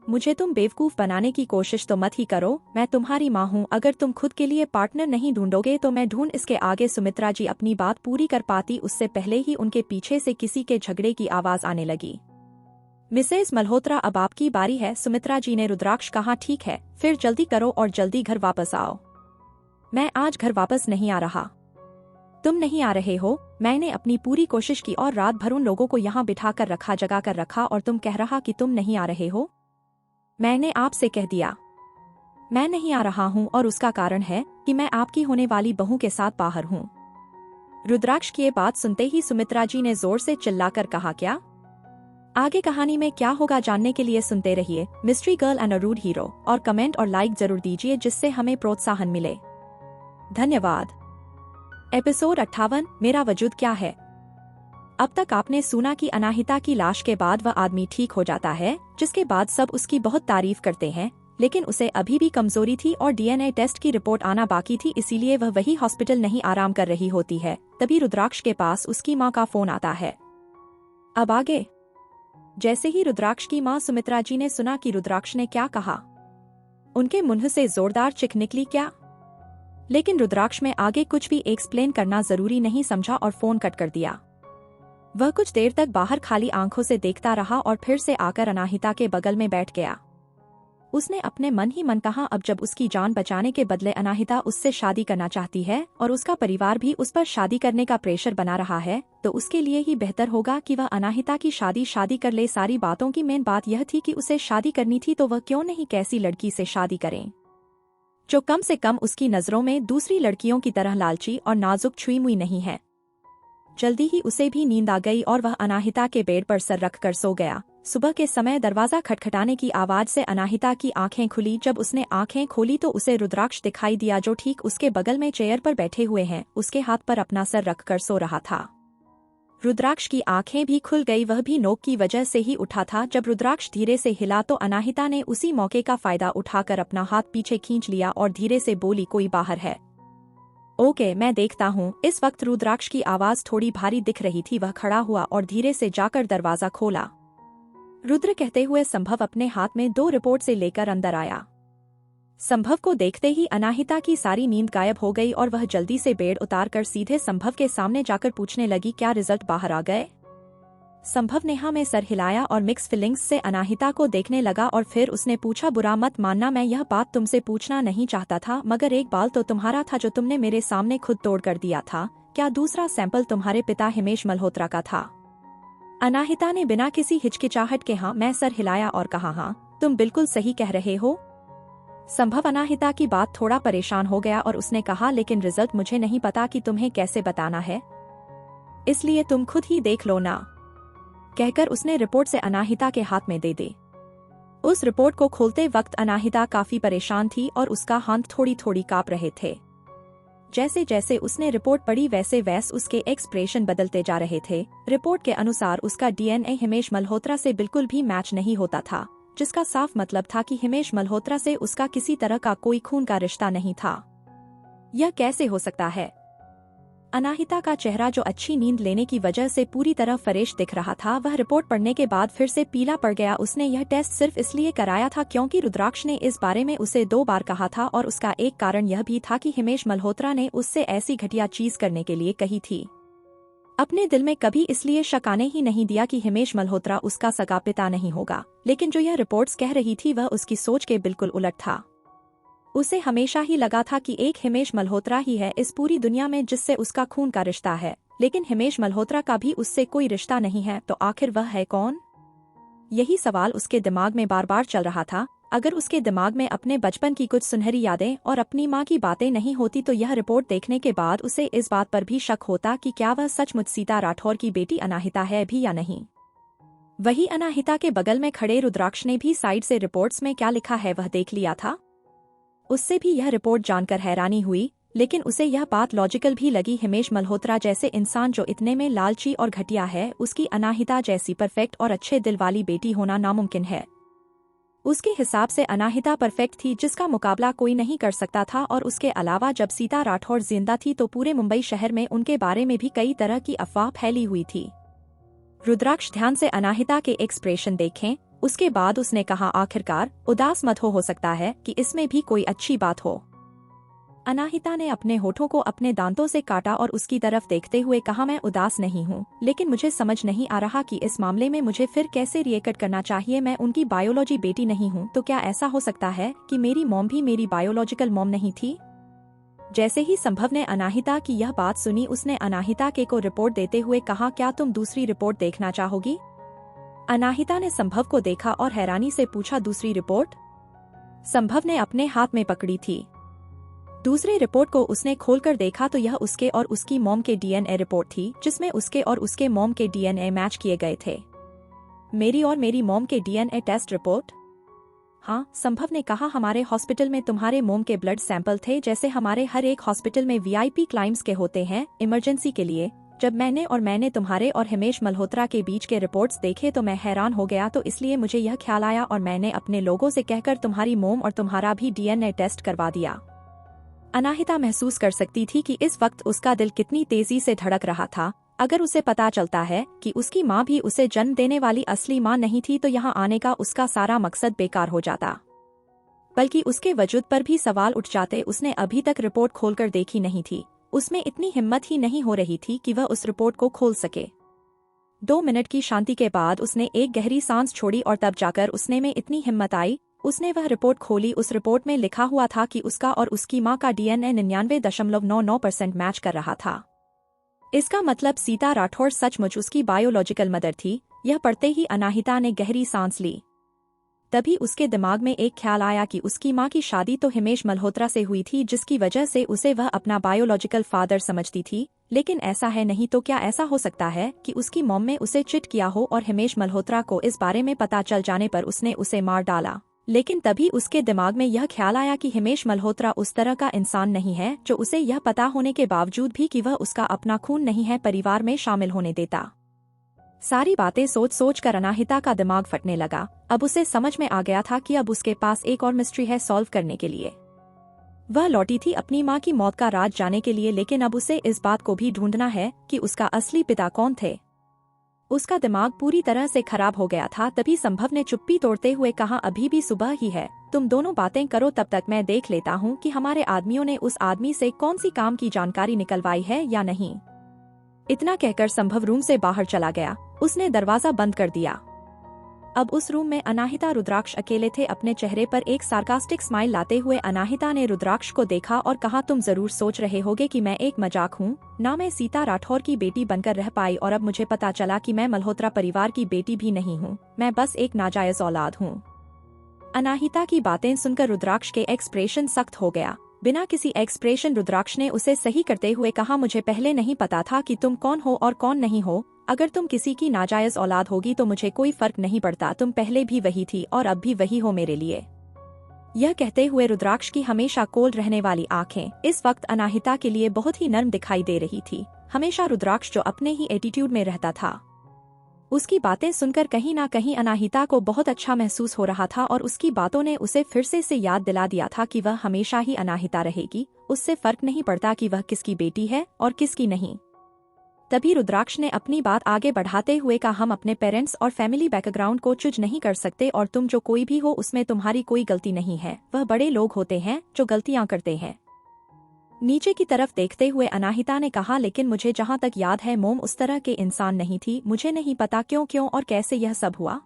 मुझे तुम बेवकूफ बनाने की कोशिश तो मत ही करो। मैं तुम्हारी माँ हूँ। अगर तुम खुद के लिए पार्टनर नहीं ढूंढोगे तो मैं ढूंढ। इसके आगे सुमित्रा जी अपनी बात पूरी कर पाती उससे पहले ही उनके पीछे से किसी के झगड़े की आवाज आने लगी। मिसेज मल्होत्रा, अब आपकी बारी है। सुमित्रा जी ने रुद्राक्ष कहा, ठीक है, फिर जल्दी करो और जल्दी घर वापस आओ। मैं आज घर वापस नहीं आ रहा। तुम नहीं आ रहे हो? मैंने अपनी पूरी कोशिश की और रात भर उन लोगों को यहाँ बिठा कर रखा, जगा कर रखा, और तुम कह रहा कि तुम नहीं आ रहे हो? मैंने आपसे कह दिया मैं नहीं आ रहा हूँ, और उसका कारण है कि मैं आपकी होने वाली बहू के साथ बाहर हूँ। रुद्राक्ष की ये बात सुनते ही सुमित्रा जी ने जोर से चिल्लाकर कहा, क्या? आगे कहानी में क्या होगा जानने के लिए सुनते रहिए mystery girl and a rude hero, और कमेंट और लाइक जरूर दीजिए जिससे हमें प्रोत्साहन मिले। धन्यवाद। एपिसोड 58, मेरा वजूद क्या है। अब तक आपने सुना कि अनाहिता की लाश के बाद वह आदमी ठीक हो जाता है, जिसके बाद सब उसकी बहुत तारीफ करते हैं, लेकिन उसे अभी भी कमजोरी थी और डीएनए टेस्ट की रिपोर्ट आना बाकी थी, इसीलिए वह वही हॉस्पिटल नहीं आराम कर रही होती है। तभी रुद्राक्ष के पास उसकी माँ का फोन आता है। अब आगे। जैसे ही रुद्राक्ष की माँ सुमित्रा जी ने सुना कि रुद्राक्ष ने क्या कहा, उनके मुंह से जोरदार चिक निकली। क्या? लेकिन रुद्राक्ष में आगे कुछ भी एक्सप्लेन करना जरूरी नहीं समझा और फोन कट कर दिया। वह कुछ देर तक बाहर खाली आंखों से देखता रहा और फिर से आकर अनाहिता के बगल में बैठ गया। उसने अपने मन ही मन कहा, अब जब उसकी जान बचाने के बदले अनाहिता उससे शादी करना चाहती है और उसका परिवार भी उस पर शादी करने का प्रेशर बना रहा है, तो उसके लिए ही बेहतर होगा कि वह अनाहिता की शादी कर ले। सारी बातों की मेन बात यह थी कि उसे शादी करनी थी, तो वह क्यों नहीं कैसी लड़की से शादी करें जो कम से कम उसकी नजरों में दूसरी लड़कियों की तरह लालची और नाजुक छुई मुई नहीं है। जल्दी ही उसे भी नींद आ गई और वह अनाहिता के बेड पर सर रखकर सो गया। सुबह के समय दरवाजा खटखटाने की आवाज से अनाहिता की आंखें खुली। जब उसने आंखें खोली तो उसे रुद्राक्ष दिखाई दिया, जो ठीक उसके बगल में चेयर पर बैठे हुए हैं, उसके हाथ पर अपना सर रखकर सो रहा था। रुद्राक्ष की आंखें भी खुल गई। वह भी नोक की वजह से ही उठा था। जब रुद्राक्ष धीरे से हिला तो अनाहिता ने उसी मौके का फायदा उठाकर अपना हाथ पीछे खींच लिया और धीरे से बोली, कोई बाहर है? ओके, मैं देखता हूँ। इस वक्त रुद्राक्ष की आवाज थोड़ी भारी दिख रही थी। वह खड़ा हुआ और धीरे से जाकर दरवाजा खोला। रुद्र कहते हुए संभव अपने हाथ में 2 रिपोर्ट से लेकर अंदर आया। संभव को देखते ही अनाहिता की सारी नींद गायब हो गई और वह जल्दी से बेड उतारकर सीधे संभव के सामने जाकर पूछने लगी, क्या रिजल्ट बाहर आ गए? संभव ने हाँ में सर हिलाया और मिक्स फीलिंग्स से अनाहिता को देखने लगा और फिर उसने पूछा, बुरा मत मानना, मैं यह बात तुमसे पूछना नहीं चाहता था, मगर एक बाल तो तुम्हारा था जो तुमने मेरे सामने खुद तोड़ कर दिया था। क्या दूसरा सैंपल तुम्हारे पिता हिमेश मल्होत्रा का था? अनाहिता ने बिना किसी हिचकिचाहट के हाँ मैं सर हिलाया और कहा, हाँ तुम बिल्कुल सही कह रहे हो। संभव अनाहिता की बात थोड़ा परेशान हो गया और उसने कहा, लेकिन रिजल्ट मुझे नहीं पता कि तुम्हें कैसे बताना है, इसलिए तुम खुद ही देख लो ना। कहकर उसने रिपोर्ट से अनाहिता के हाथ में दे दी। उस रिपोर्ट को खोलते वक्त अनाहिता काफी परेशान थी और उसका हाथ थोड़ी थोड़ी कांप रहे थे। जैसे जैसे उसने रिपोर्ट पढ़ी वैसे वैसे उसके एक्सप्रेशन बदलते जा रहे थे। रिपोर्ट के अनुसार उसका डीएनए हिमेश मल्होत्रा से बिल्कुल भी मैच नहीं होता था, जिसका साफ मतलब था कि हिमेश मल्होत्रा से उसका किसी तरह का कोई खून का रिश्ता नहीं था। यह कैसे हो सकता है? अनाहिता का चेहरा, जो अच्छी नींद लेने की वजह से पूरी तरह फ्रेश दिख रहा था, वह रिपोर्ट पढ़ने के बाद फिर से पीला पड़ गया। उसने यह टेस्ट सिर्फ इसलिए कराया था क्योंकि रुद्राक्ष ने इस बारे में उसे 2 बार कहा था, और उसका एक कारण यह भी था कि हिमेश मल्होत्रा ने उससे ऐसी घटिया चीज करने के लिए कही थी। अपने दिल में कभी इसलिए शक आने ही नहीं दिया कि हिमेश मल्होत्रा उसका सगा पिता नहीं होगा, लेकिन जो यह रिपोर्ट्स कह रही थी वह उसकी सोच के बिल्कुल उलट था। उसे हमेशा ही लगा था कि एक हिमेश मल्होत्रा ही है इस पूरी दुनिया में जिससे उसका खून का रिश्ता है, लेकिन हिमेश मल्होत्रा का भी उससे कोई रिश्ता नहीं है, तो आखिर वह है कौन? यही सवाल उसके दिमाग में बार बार चल रहा था। अगर उसके दिमाग में अपने बचपन की कुछ सुनहरी यादें और अपनी माँ की बातें नहीं होती तो यह रिपोर्ट देखने के बाद उसे इस बात पर भी शक होता कि क्या वह सचमुच सीता राठौर की बेटी अनाहिता है भी या नहीं। वही अनाहिता के बगल में खड़े रुद्राक्ष ने भी साइड से रिपोर्ट्स में क्या लिखा है वह देख लिया था। उससे भी यह रिपोर्ट जानकर हैरानी हुई, लेकिन उसे यह बात लॉजिकल भी लगी। हिमेश मल्होत्रा जैसे इंसान जो इतने में लालची और घटिया है, उसकी अनाहिता जैसी परफेक्ट और अच्छे दिल वाली बेटी होना नामुमकिन है। उसके हिसाब से अनाहिता परफेक्ट थी जिसका मुकाबला कोई नहीं कर सकता था, और उसके अलावा जब सीता राठौर जिंदा थी तो पूरे मुंबई शहर में उनके बारे में भी कई तरह की अफवाह फैली हुई थी। रुद्राक्ष ध्यान से अनाहिता के एक्सप्रेशन देखें। उसके बाद उसने कहा, आखिरकार उदास मत हो सकता है कि इसमें भी कोई अच्छी बात हो। अनाहिता ने अपने होठों को अपने दांतों से काटा और उसकी तरफ देखते हुए कहा, मैं उदास नहीं हूँ, लेकिन मुझे समझ नहीं आ रहा कि इस मामले में मुझे फिर कैसे रिएक्ट करना चाहिए। मैं उनकी बायोलॉजी बेटी नहीं हूँ, तो क्या ऐसा हो सकता है कि मेरी मॉम भी मेरी बायोलॉजिकल मॉम नहीं थी? जैसे ही संभव ने अनाहिता की यह बात सुनी, उसने अनाहिता को रिपोर्ट देते हुए कहा, क्या तुम दूसरी रिपोर्ट देखना चाहोगी? अनाहिता ने संभव को देखा और हैरानी से पूछा, दूसरी रिपोर्ट? संभव ने अपने हाथ में पकड़ी थी दूसरी रिपोर्ट को उसने खोलकर देखा तो यह उसके और उसकी मॉम के डीएनए रिपोर्ट थी, जिसमें उसके और उसके मॉम के डीएनए मैच किए गए थे। मेरी और मेरी मॉम के डीएनए टेस्ट रिपोर्ट? हाँ, संभव ने कहा, हमारे हॉस्पिटल में तुम्हारे मॉम के ब्लड सैंपल थे, जैसे हमारे हर एक हॉस्पिटल में वीआईपी क्लाइंट्स के होते हैं इमरजेंसी के लिए। जब मैंने तुम्हारे और हिमेश मल्होत्रा के बीच के रिपोर्ट्स देखे तो मैं हैरान हो गया, तो इसलिए मुझे यह ख्याल आया और मैंने अपने लोगों से कहकर तुम्हारी मॉम और तुम्हारा भी डीएनए टेस्ट करवा दिया। अनाहिता महसूस कर सकती थी कि इस वक्त उसका दिल कितनी तेजी से धड़क रहा था। अगर उसे पता चलता है कि उसकी माँ भी उसे जन्म देने वाली असली माँ नहीं थी तो यहाँ आने का उसका सारा मकसद बेकार हो जाता, बल्कि उसके वजूद पर भी सवाल उठ जाते। उसने अभी तक रिपोर्ट खोलकर देखी नहीं थी, उसमें इतनी हिम्मत ही नहीं हो रही थी कि वह उस रिपोर्ट को खोल सके। 2 मिनट की शांति के बाद उसने एक गहरी सांस छोड़ी और तब जाकर उसने में इतनी हिम्मत आई, उसने वह रिपोर्ट खोली। उस रिपोर्ट में लिखा हुआ था कि उसका और उसकी मां का डीएनए 99.99% मैच कर रहा था। इसका मतलब सीता राठौर सचमुच उसकी बायोलॉजिकल मदर थी। यह पढ़ते ही अनाहिता ने गहरी सांस ली। तभी उसके दिमाग में एक ख्याल आया कि उसकी मां की शादी तो हिमेश मल्होत्रा से हुई थी, जिसकी वजह से उसे वह अपना बायोलॉजिकल फादर समझती थी। लेकिन ऐसा है नहीं तो क्या ऐसा हो सकता है कि उसकी मॉम ने उसे चिट किया हो और हिमेश मल्होत्रा को इस बारे में पता चल जाने पर उसने उसे मार डाला। लेकिन तभी उसके दिमाग में यह ख्याल आया कि हिमेश मल्होत्रा उस तरह का इंसान नहीं है जो उसे यह पता होने के बावजूद भी कि वह उसका अपना खून नहीं है, परिवार में शामिल होने देता। सारी बातें सोच सोच कर अनाहिता का दिमाग फटने लगा। अब उसे समझ में आ गया था कि अब उसके पास एक और मिस्ट्री है सॉल्व करने के लिए। वह लौटी थी अपनी माँ की मौत का राज जाने के लिए, लेकिन अब उसे इस बात को भी ढूंढना है कि उसका असली पिता कौन थे। उसका दिमाग पूरी तरह से खराब हो गया था। तभी संभव ने चुप्पी तोड़ते हुए कहा, अभी भी सुबह ही है, तुम दोनों बातें करो, तब तक मैं देख लेता हूँ कि हमारे आदमियों ने उस आदमी से कौन सी काम की जानकारी निकलवाई है या नहीं। इतना कहकर संभव रूम से बाहर चला गया। उसने दरवाजा बंद कर दिया। अब उस रूम में अनाहिता रुद्राक्ष अकेले थे। अपने चेहरे पर एक सार्कास्टिक स्माइल लाते हुए अनाहिता ने रुद्राक्ष को देखा और कहा, तुम जरूर सोच रहे होगे कि मैं एक मजाक हूँ ना। मैं सीता राठौर की बेटी बनकर रह पाई और अब मुझे पता चला कि मैं मल्होत्रा परिवार की बेटी भी नहीं हूँ, मैं बस एक नाजायज औलाद हूँ। अनाहिता की बातें सुनकर रुद्राक्ष के एक्सप्रेशन सख्त हो गया। बिना किसी एक्सप्रेशन रुद्राक्ष ने उसे सही करते हुए कहा, मुझे पहले नहीं पता था कि तुम कौन हो और कौन नहीं हो। अगर तुम किसी की नाजायज औलाद होगी तो मुझे कोई फर्क नहीं पड़ता, तुम पहले भी वही थी और अब भी वही हो मेरे लिए। यह कहते हुए रुद्राक्ष की हमेशा कोल्ड रहने वाली आंखें इस वक्त अनाहिता के लिए बहुत ही नर्म दिखाई दे रही थी। हमेशा रुद्राक्ष जो अपने ही एटीट्यूड में रहता था, उसकी बातें सुनकर कहीं ना कहीं अनाहिता को बहुत अच्छा महसूस हो रहा था और उसकी बातों ने उसे फिर से याद दिला दिया था कि वह हमेशा ही अनाहिता रहेगी। उससे फर्क नहीं पड़ता कि वह किसकी बेटी है और किसकी नहीं। तभी रुद्राक्ष ने अपनी बात आगे बढ़ाते हुए कहा, हम अपने पेरेंट्स और फैमिली बैकग्राउंड को जज नहीं कर सकते और तुम जो कोई भी हो उसमें तुम्हारी कोई गलती नहीं है। वह बड़े लोग होते हैं जो गलतियां करते हैं। नीचे की तरफ देखते हुए अनाहिता ने कहा, लेकिन मुझे जहां तक याद है मोम उस तरह के इंसान नहीं थी। मुझे नहीं पता क्यों और कैसे यह सब हुआ।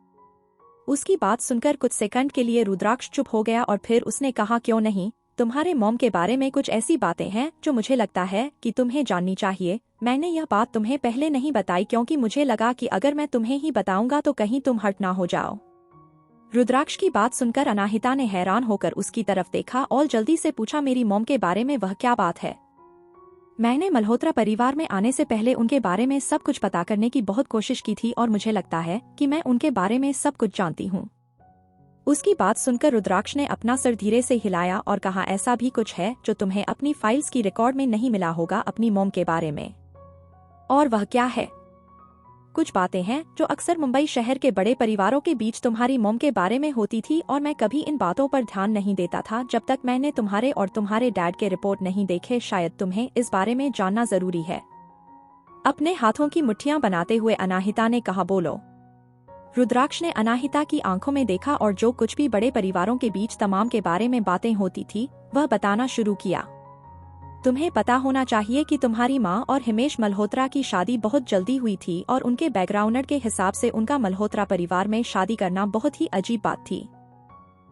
उसकी बात सुनकर कुछ सेकंड के लिए रुद्राक्ष चुप हो गया और फिर उसने कहा, क्यों नहीं, तुम्हारे मॉम के बारे में कुछ ऐसी बातें हैं जो मुझे लगता है कि तुम्हें जाननी चाहिए। मैंने यह बात तुम्हें पहले नहीं बताई क्योंकि मुझे लगा कि अगर मैं तुम्हें ही बताऊंगा तो कहीं तुम हर्ट ना हो जाओ। रुद्राक्ष की बात सुनकर अनाहिता ने हैरान होकर उसकी तरफ देखा और जल्दी से पूछा, मेरी मॉम के बारे में वह क्या बात है? मैंने मल्होत्रा परिवार में आने से पहले उनके बारे में सब कुछ पता करने की बहुत कोशिश की थी और मुझे लगता है कि मैं उनके बारे में सब कुछ जानती हूँ। उसकी बात सुनकर रुद्राक्ष ने अपना सर धीरे से हिलाया और कहा, ऐसा भी कुछ है जो तुम्हें अपनी फाइल्स की रिकॉर्ड में नहीं मिला होगा अपनी मॉम के बारे में। और वह क्या है? कुछ बातें हैं जो अक्सर मुंबई शहर के बड़े परिवारों के बीच तुम्हारी मॉम के बारे में होती थी और मैं कभी इन बातों पर ध्यान नहीं देता था जब तक मैंने तुम्हारे और तुम्हारे डैड के रिपोर्ट नहीं देखे। शायद तुम्हें इस बारे में जानना जरूरी है। अपने हाथों की मुट्ठियां बनाते हुए अनाहिता ने कहा, बोलो। रुद्राक्ष ने अनाहिता की आंखों में देखा और जो कुछ भी बड़े परिवारों के बीच तमाम के बारे में बातें होती थी वह बताना शुरू किया। तुम्हें पता होना चाहिए कि तुम्हारी माँ और हिमेश मल्होत्रा की शादी बहुत जल्दी हुई थी और उनके बैकग्राउंड के हिसाब से उनका मल्होत्रा परिवार में शादी करना बहुत ही अजीब बात थी।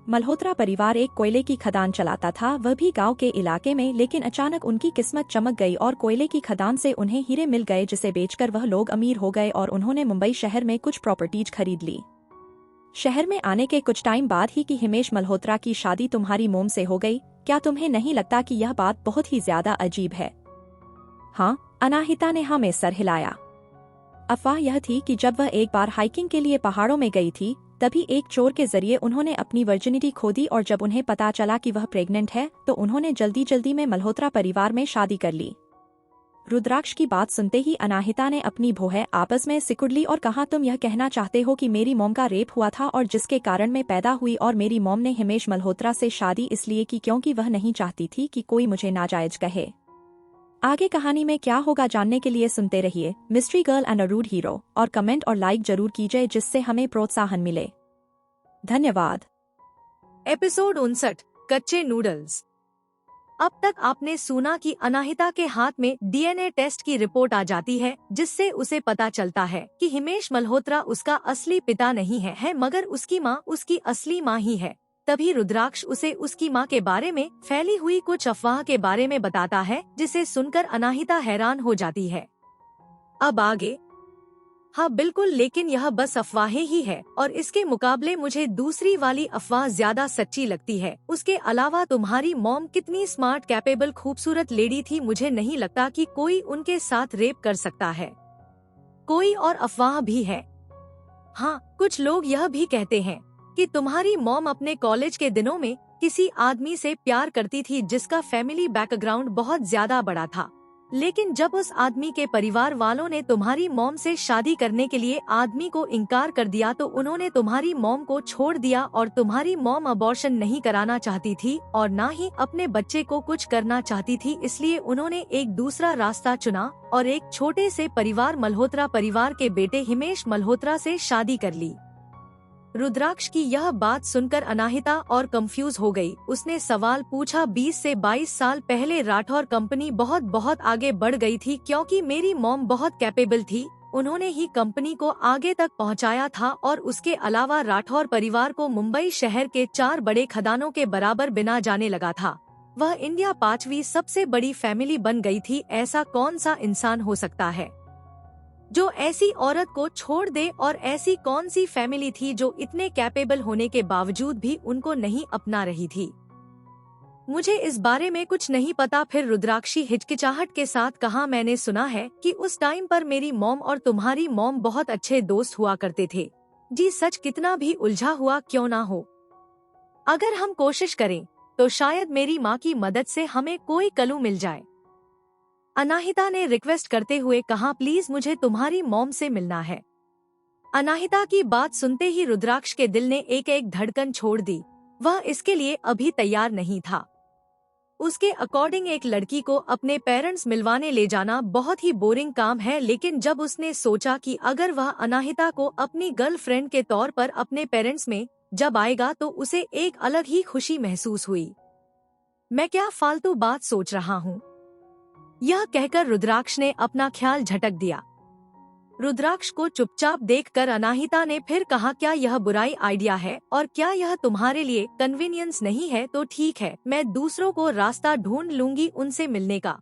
मल्होत्रा परिवार एक कोयले की खदान चलाता था, वह भी गांव के इलाके में, लेकिन अचानक उनकी किस्मत चमक गई और कोयले की खदान से उन्हें हीरे मिल गए जिसे बेचकर वह लोग अमीर हो गए और उन्होंने मुंबई शहर में कुछ प्रॉपर्टीज खरीद ली। शहर में आने के कुछ टाइम बाद ही कि हिमेश मल्होत्रा की शादी तुम्हारी मोम से हो गई। क्या तुम्हें नहीं लगता कि यह बात बहुत ही ज्यादा अजीब है? हाँ, अनाहिता ने हाँ में सर हिलाया। अफवाह यह थी कि जब वह एक बार हाइकिंग के लिए पहाड़ों में गई थी तभी एक चोर के जरिए उन्होंने अपनी वर्जिनिटी खो दी और जब उन्हें पता चला कि वह प्रेग्नेंट है तो उन्होंने जल्दी जल्दी में मल्होत्रा परिवार में शादी कर ली। रुद्राक्ष की बात सुनते ही अनाहिता ने अपनी भौहें आपस में सिकुड़ ली और कहा, तुम यह कहना चाहते हो कि मेरी मॉम का रेप हुआ था और जिसके कारण मैं पैदा हुई और मेरी मॉम ने हिमेश मल्होत्रा से शादी इसलिए की क्योंकि वह नहीं चाहती थी कि कोई मुझे नाजायज कहे। आगे कहानी में क्या होगा जानने के लिए सुनते रहिए mystery girl and a rude hero और कमेंट और लाइक जरूर कीजिए जिससे हमें प्रोत्साहन मिले। धन्यवाद। एपिसोड 59 कच्चे नूडल्स। अब तक आपने सुना कि अनाहिता के हाथ में डीएनए टेस्ट की रिपोर्ट आ जाती है जिससे उसे पता चलता है कि हिमेश मल्होत्रा उसका असली पिता नहीं है मगर उसकी माँ उसकी असली माँ ही है। तभी रुद्राक्ष उसे उसकी माँ के बारे में फैली हुई कुछ अफवाह के बारे में बताता है जिसे सुनकर अनाहिता हैरान हो जाती है। अब आगे? हाँ बिल्कुल, लेकिन यह बस अफवाहें ही है और इसके मुकाबले मुझे दूसरी वाली अफवाह ज्यादा सच्ची लगती है। उसके अलावा तुम्हारी मॉम कितनी स्मार्ट, कैपेबल, खूबसूरत लेडी थी, मुझे नहीं लगता कि कोई उनके साथ रेप कर सकता है। कोई और अफवाह भी है। हाँ, कुछ लोग यह भी कहते हैं कि तुम्हारी मॉम अपने कॉलेज के दिनों में किसी आदमी से प्यार करती थी जिसका फैमिली बैकग्राउंड बहुत ज्यादा बड़ा था, लेकिन जब उस आदमी के परिवार वालों ने तुम्हारी मॉम से शादी करने के लिए आदमी को इनकार कर दिया तो उन्होंने तुम्हारी मॉम को छोड़ दिया और तुम्हारी मॉम अबॉर्शन नहीं कराना चाहती थी और न ही अपने बच्चे को कुछ करना चाहती थी, इसलिए उन्होंने एक दूसरा रास्ता चुना और एक छोटे से परिवार मल्होत्रा परिवार के बेटे हिमेश मल्होत्रा से शादी कर ली। रुद्राक्ष की यह बात सुनकर अनाहिता और कंफ्यूज हो गई। उसने सवाल पूछा, 20 से 22 साल पहले राठौर कंपनी बहुत बहुत आगे बढ़ गई थी क्योंकि मेरी मॉम बहुत कैपेबल थी, उन्होंने ही कंपनी को आगे तक पहुंचाया था और उसके अलावा राठौर परिवार को मुंबई शहर के 4 बड़े खदानों के बराबर बिना जाने लगा था। वह इंडिया 5वीं सबसे बड़ी फैमिली बन गई थी। ऐसा कौन सा इंसान हो सकता है जो ऐसी औरत को छोड़ दे, और ऐसी कौन सी फैमिली थी जो इतने कैपेबल होने के बावजूद भी उनको नहीं अपना रही थी? मुझे इस बारे में कुछ नहीं पता। फिर रुद्राक्षी हिचकिचाहट के साथ कहा, मैंने सुना है कि उस टाइम पर मेरी मॉम और तुम्हारी मॉम बहुत अच्छे दोस्त हुआ करते थे। जी सच, कितना भी उलझा हुआ क्यों ना हो, अगर हम कोशिश करें तो शायद मेरी माँ की मदद से हमें कोई क्लू मिल जाए। अनाहिता ने रिक्वेस्ट करते हुए कहा, प्लीज मुझे तुम्हारी मॉम से मिलना है। अनाहिता की बात सुनते ही रुद्राक्ष के दिल ने एक एक धड़कन छोड़ दी। वह इसके लिए अभी तैयार नहीं था। उसके अकॉर्डिंग एक लड़की को अपने पेरेंट्स मिलवाने ले जाना बहुत ही बोरिंग काम है, लेकिन जब उसने सोचा कि अगर वह अनाहिता को अपनी गर्लफ्रेंड के तौर पर अपने पेरेंट्स में जब आएगा तो उसे एक अलग ही खुशी महसूस हुई। मैं क्या फालतू बात सोच रहा हूँ, यह कहकर रुद्राक्ष ने अपना ख्याल झटक दिया। रुद्राक्ष को चुपचाप देखकर अनाहिता ने फिर कहा, क्या यह बुराई आइडिया है और क्या यह तुम्हारे लिए कन्वीनियंस नहीं है तो ठीक है, मैं दूसरों को रास्ता ढूंढ लूंगी उनसे मिलने का।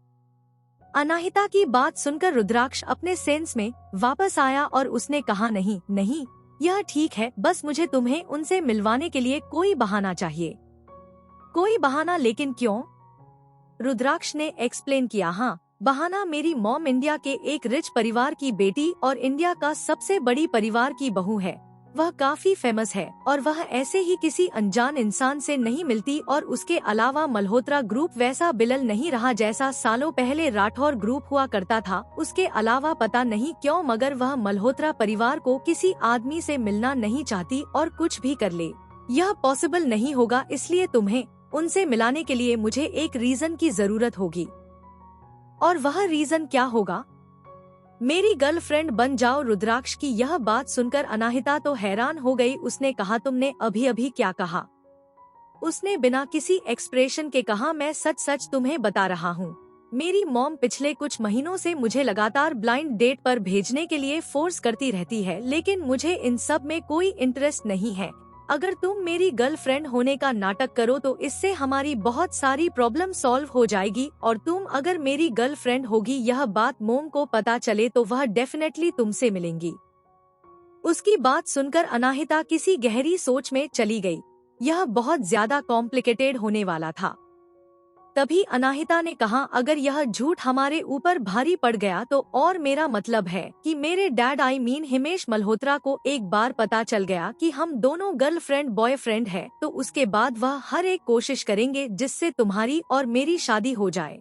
अनाहिता की बात सुनकर रुद्राक्ष अपने सेंस में वापस आया और उसने कहा, नहीं नहीं, यह ठीक है, बस मुझे तुम्हें उनसे मिलवाने के लिए कोई बहाना चाहिए। कोई बहाना? लेकिन क्यों? रुद्राक्ष ने एक्सप्लेन किया, हाँ, बहाना मेरी मॉम इंडिया के एक रिच परिवार की बेटी और इंडिया का सबसे बड़ी परिवार की बहू है। वह काफी फेमस है और वह ऐसे ही किसी अनजान इंसान से नहीं मिलती, और उसके अलावा मल्होत्रा ग्रुप वैसा बिलल नहीं रहा जैसा सालों पहले राठौर ग्रुप हुआ करता था। उसके अलावा पता नहीं क्यों मगर वह मल्होत्रा परिवार को किसी आदमी से मिलना नहीं चाहती, और कुछ भी कर ले यह पॉसिबल नहीं होगा, इसलिए तुम्हें उनसे मिलाने के लिए मुझे एक रीजन की जरूरत होगी। और वह रीजन क्या होगा? मेरी गर्लफ्रेंड बन जाओ। रुद्राक्ष की यह बात सुनकर अनाहिता तो हैरान हो गई। उसने कहा, तुमने अभी अभी क्या कहा? उसने बिना किसी एक्सप्रेशन के कहा, मैं सच सच तुम्हें बता रहा हूँ, मेरी मॉम पिछले कुछ महीनों से मुझे लगातार ब्लाइंड डेट पर भेजने के लिए फोर्स करती रहती है, लेकिन मुझे इन सब में कोई इंटरेस्ट नहीं है। अगर तुम मेरी गर्लफ्रेंड होने का नाटक करो तो इससे हमारी बहुत सारी प्रॉब्लम सॉल्व हो जाएगी, और तुम अगर मेरी गर्लफ्रेंड होगी, यह बात मोम को पता चले तो वह डेफिनेटली तुमसे मिलेंगी। उसकी बात सुनकर अनाहिता किसी गहरी सोच में चली गई। यह बहुत ज्यादा कॉम्प्लिकेटेड होने वाला था। तभी अनाहिता ने कहा, अगर यह झूठ हमारे ऊपर भारी पड़ गया तो, और मेरा मतलब है कि मेरे डैड हिमेश मल्होत्रा को एक बार पता चल गया कि हम दोनों गर्लफ्रेंड बॉयफ्रेंड है, तो उसके बाद वह हर एक कोशिश करेंगे जिससे तुम्हारी और मेरी शादी हो जाए।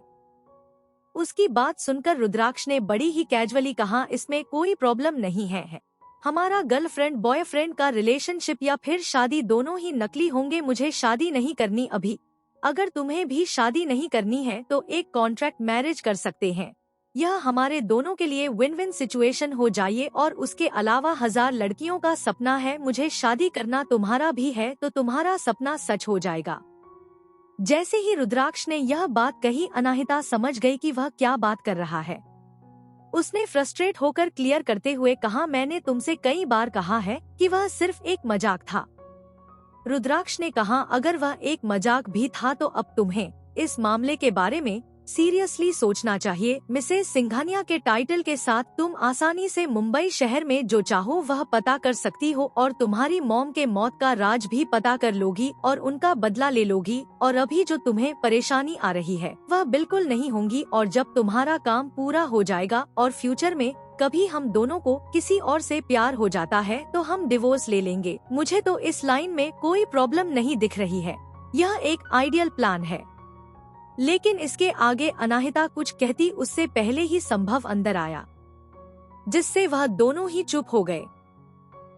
उसकी बात सुनकर रुद्राक्ष ने बड़ी ही कैजुअली कहा, इसमें कोई प्रॉब्लम नहीं है। हमारा गर्लफ्रेंड बॉयफ्रेंड का रिलेशनशिप या फिर शादी दोनों ही नकली होंगे। मुझे शादी नहीं करनी अभी। अगर तुम्हें भी शादी नहीं करनी है तो एक कॉन्ट्रैक्ट मैरिज कर सकते हैं। यह हमारे दोनों के लिए विन विन सिचुएशन हो जाए, और उसके अलावा 1000 लड़कियों का सपना है मुझे शादी करना, तुम्हारा भी है तो तुम्हारा सपना सच हो जाएगा। जैसे ही रुद्राक्ष ने यह बात कही, अनाहिता समझ गई कि वह क्या बात कर रहा है। उसने फ्रस्ट्रेट होकर क्लियर करते हुए कहा, मैंने तुमसे कई बार कहा है कि वह सिर्फ एक मजाक था। रुद्राक्ष ने कहा, अगर वह एक मजाक भी था तो अब तुम्हें इस मामले के बारे में सीरियसली सोचना चाहिए। मिसेस सिंघानिया के टाइटल के साथ तुम आसानी से मुंबई शहर में जो चाहो वह पता कर सकती हो, और तुम्हारी मॉम के मौत का राज भी पता कर लोगी और उनका बदला ले लोगी। और अभी जो तुम्हें परेशानी आ रही है वह बिल्कुल नहीं होंगी, और जब तुम्हारा काम पूरा हो जाएगा और फ्यूचर में कभी हम दोनों को किसी और से प्यार हो जाता है तो हम डिवोर्स ले लेंगे। मुझे तो इस लाइन में कोई प्रॉब्लम नहीं दिख रही है। यह एक आइडियल प्लान है। लेकिन इसके आगे अनाहिता कुछ कहती उससे पहले ही संभव अंदर आया, जिससे वह दोनों ही चुप हो गए।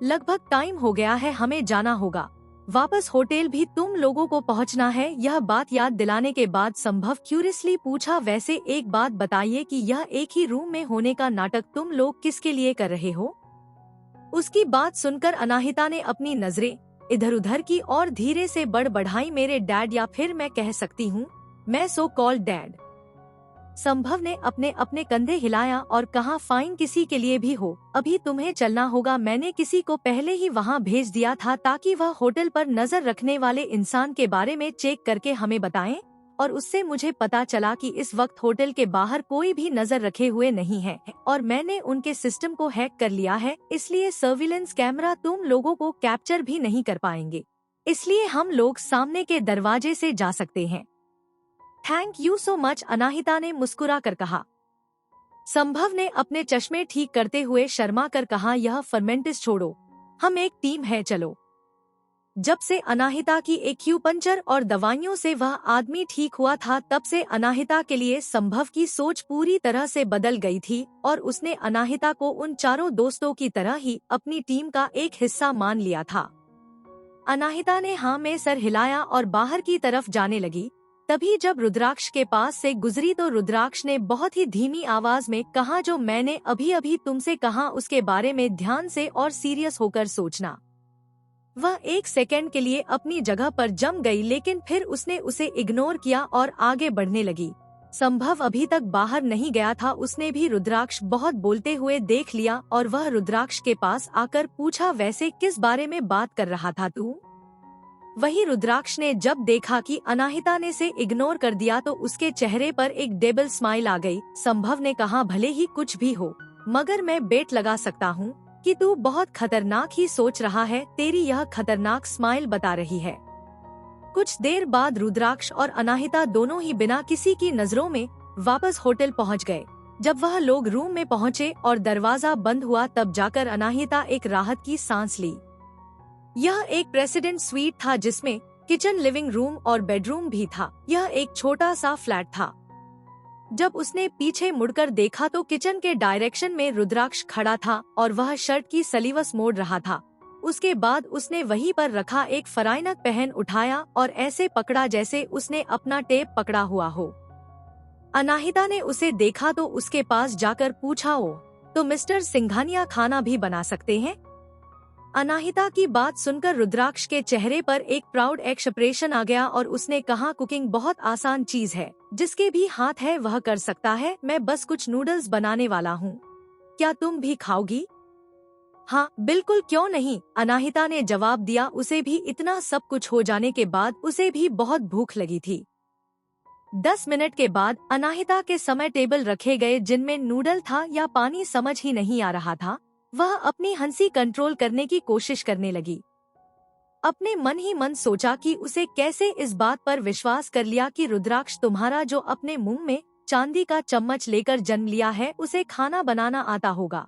लगभग टाइम हो गया है, हमें जाना होगा वापस, होटल भी तुम लोगों को पहुंचना है। यह बात याद दिलाने के बाद संभव क्यूरियसली पूछा, वैसे एक बात बताइए कि यह एक ही रूम में होने का नाटक तुम लोग किसके लिए कर रहे हो? उसकी बात सुनकर अनाहिता ने अपनी नजरें इधर उधर की और धीरे से बढ़ाई, मेरे डैड, या फिर मैं कह सकती हूँ मैं सो कॉल्ड डैड। संभव ने अपने अपने कंधे हिलाया और कहा, फाइन, किसी के लिए भी हो, अभी तुम्हें चलना होगा। मैंने किसी को पहले ही वहाँ भेज दिया था ताकि वह होटल पर नजर रखने वाले इंसान के बारे में चेक करके हमें बताएं, और उससे मुझे पता चला कि इस वक्त होटल के बाहर कोई भी नजर रखे हुए नहीं है, और मैंने उनके सिस्टम को हैक कर लिया है, इसलिए सर्विलेंस कैमरा तुम लोगों को कैप्चर भी नहीं कर पाएंगे, इसलिए हम लोग सामने के दरवाजे से जा सकते हैं। Thank you so much, Anahita ने मुस्कुरा कर कहा। संभव ने अपने चश्मे ठीक करते हुए शर्मा कर कहा, यह फर्मेंटिस छोड़ो, हम एक टीम है, चलो। जब से अनाहिता की एक्यूपंक्चर और दवाइयों से वह आदमी ठीक हुआ था, तब से अनाहिता के लिए संभव की सोच पूरी तरह से बदल गई थी, और उसने अनाहिता को उन चारों दोस्तों की तरह ही अपनी टीम का एक हिस्सा मान लिया था। अनाहिता ने हाँ में सर हिलाया और बाहर की तरफ जाने लगी। तभी जब रुद्राक्ष के पास से गुजरी तो रुद्राक्ष ने बहुत ही धीमी आवाज में कहा, जो मैंने अभी अभी तुमसे कहा उसके बारे में ध्यान से और सीरियस होकर सोचना। वह एक सेकंड के लिए अपनी जगह पर जम गई, लेकिन फिर उसने उसे इग्नोर किया और आगे बढ़ने लगी। संभव अभी तक बाहर नहीं गया था, उसने भी रुद्राक्ष बहुत बोलते हुए देख लिया और वह रुद्राक्ष के पास आकर पूछा, वैसे किस बारे में बात कर रहा था तू? वही रुद्राक्ष ने जब देखा कि अनाहिता ने से इग्नोर कर दिया तो उसके चेहरे पर एक डेबल स्माइल आ गई। संभव ने कहा, भले ही कुछ भी हो, मगर मैं बेट लगा सकता हूँ कि तू बहुत खतरनाक ही सोच रहा है, तेरी यह खतरनाक स्माइल बता रही है। कुछ देर बाद रुद्राक्ष और अनाहिता दोनों ही बिना किसी की नजरों में वापस होटल पहुंच गए। जब वह लोग रूम में पहुंचे और दरवाजा बंद हुआ तब जाकर अनाहिता एक राहत की सांस ली। यह एक प्रेसिडेंट स्वीट था जिसमें किचन, लिविंग रूम और बेडरूम भी था। यह एक छोटा सा फ्लैट था। जब उसने पीछे मुड़कर देखा तो किचन के डायरेक्शन में रुद्राक्ष खड़ा था और वह शर्ट की सलीवस मोड़ रहा था। उसके बाद उसने वहीं पर रखा एक फराइनक पेन उठाया और ऐसे पकड़ा जैसे उसने अपना टेप पकड़ा हुआ हो। अनाहिता ने उसे देखा तो उसके पास जाकर पूछा, ओ तो मिस्टर सिंघानिया खाना भी बना सकते हैं? अनाहिता की बात सुनकर रुद्राक्ष के चेहरे पर एक प्राउड एक्सप्रेशन आ गया और उसने कहा, कुकिंग बहुत आसान चीज है, जिसके भी हाथ है वह कर सकता है। मैं बस कुछ नूडल्स बनाने वाला हूँ, क्या तुम भी खाओगी? हाँ बिल्कुल, क्यों नहीं, अनाहिता ने जवाब दिया। उसे भी इतना सब कुछ हो जाने के बाद उसे भी बहुत भूख लगी थी। 10 मिनट के बाद अनाहिता के समय टेबल रखे गए जिनमें नूडल था या पानी समझ ही नहीं आ रहा था। वह अपनी हंसी कंट्रोल करने की कोशिश करने लगी। अपने मन ही मन सोचा कि उसे कैसे इस बात पर विश्वास कर लिया कि रुद्राक्ष तुम्हारा जो अपने मुंह में चांदी का चम्मच लेकर जन्म लिया है उसे खाना बनाना आता होगा।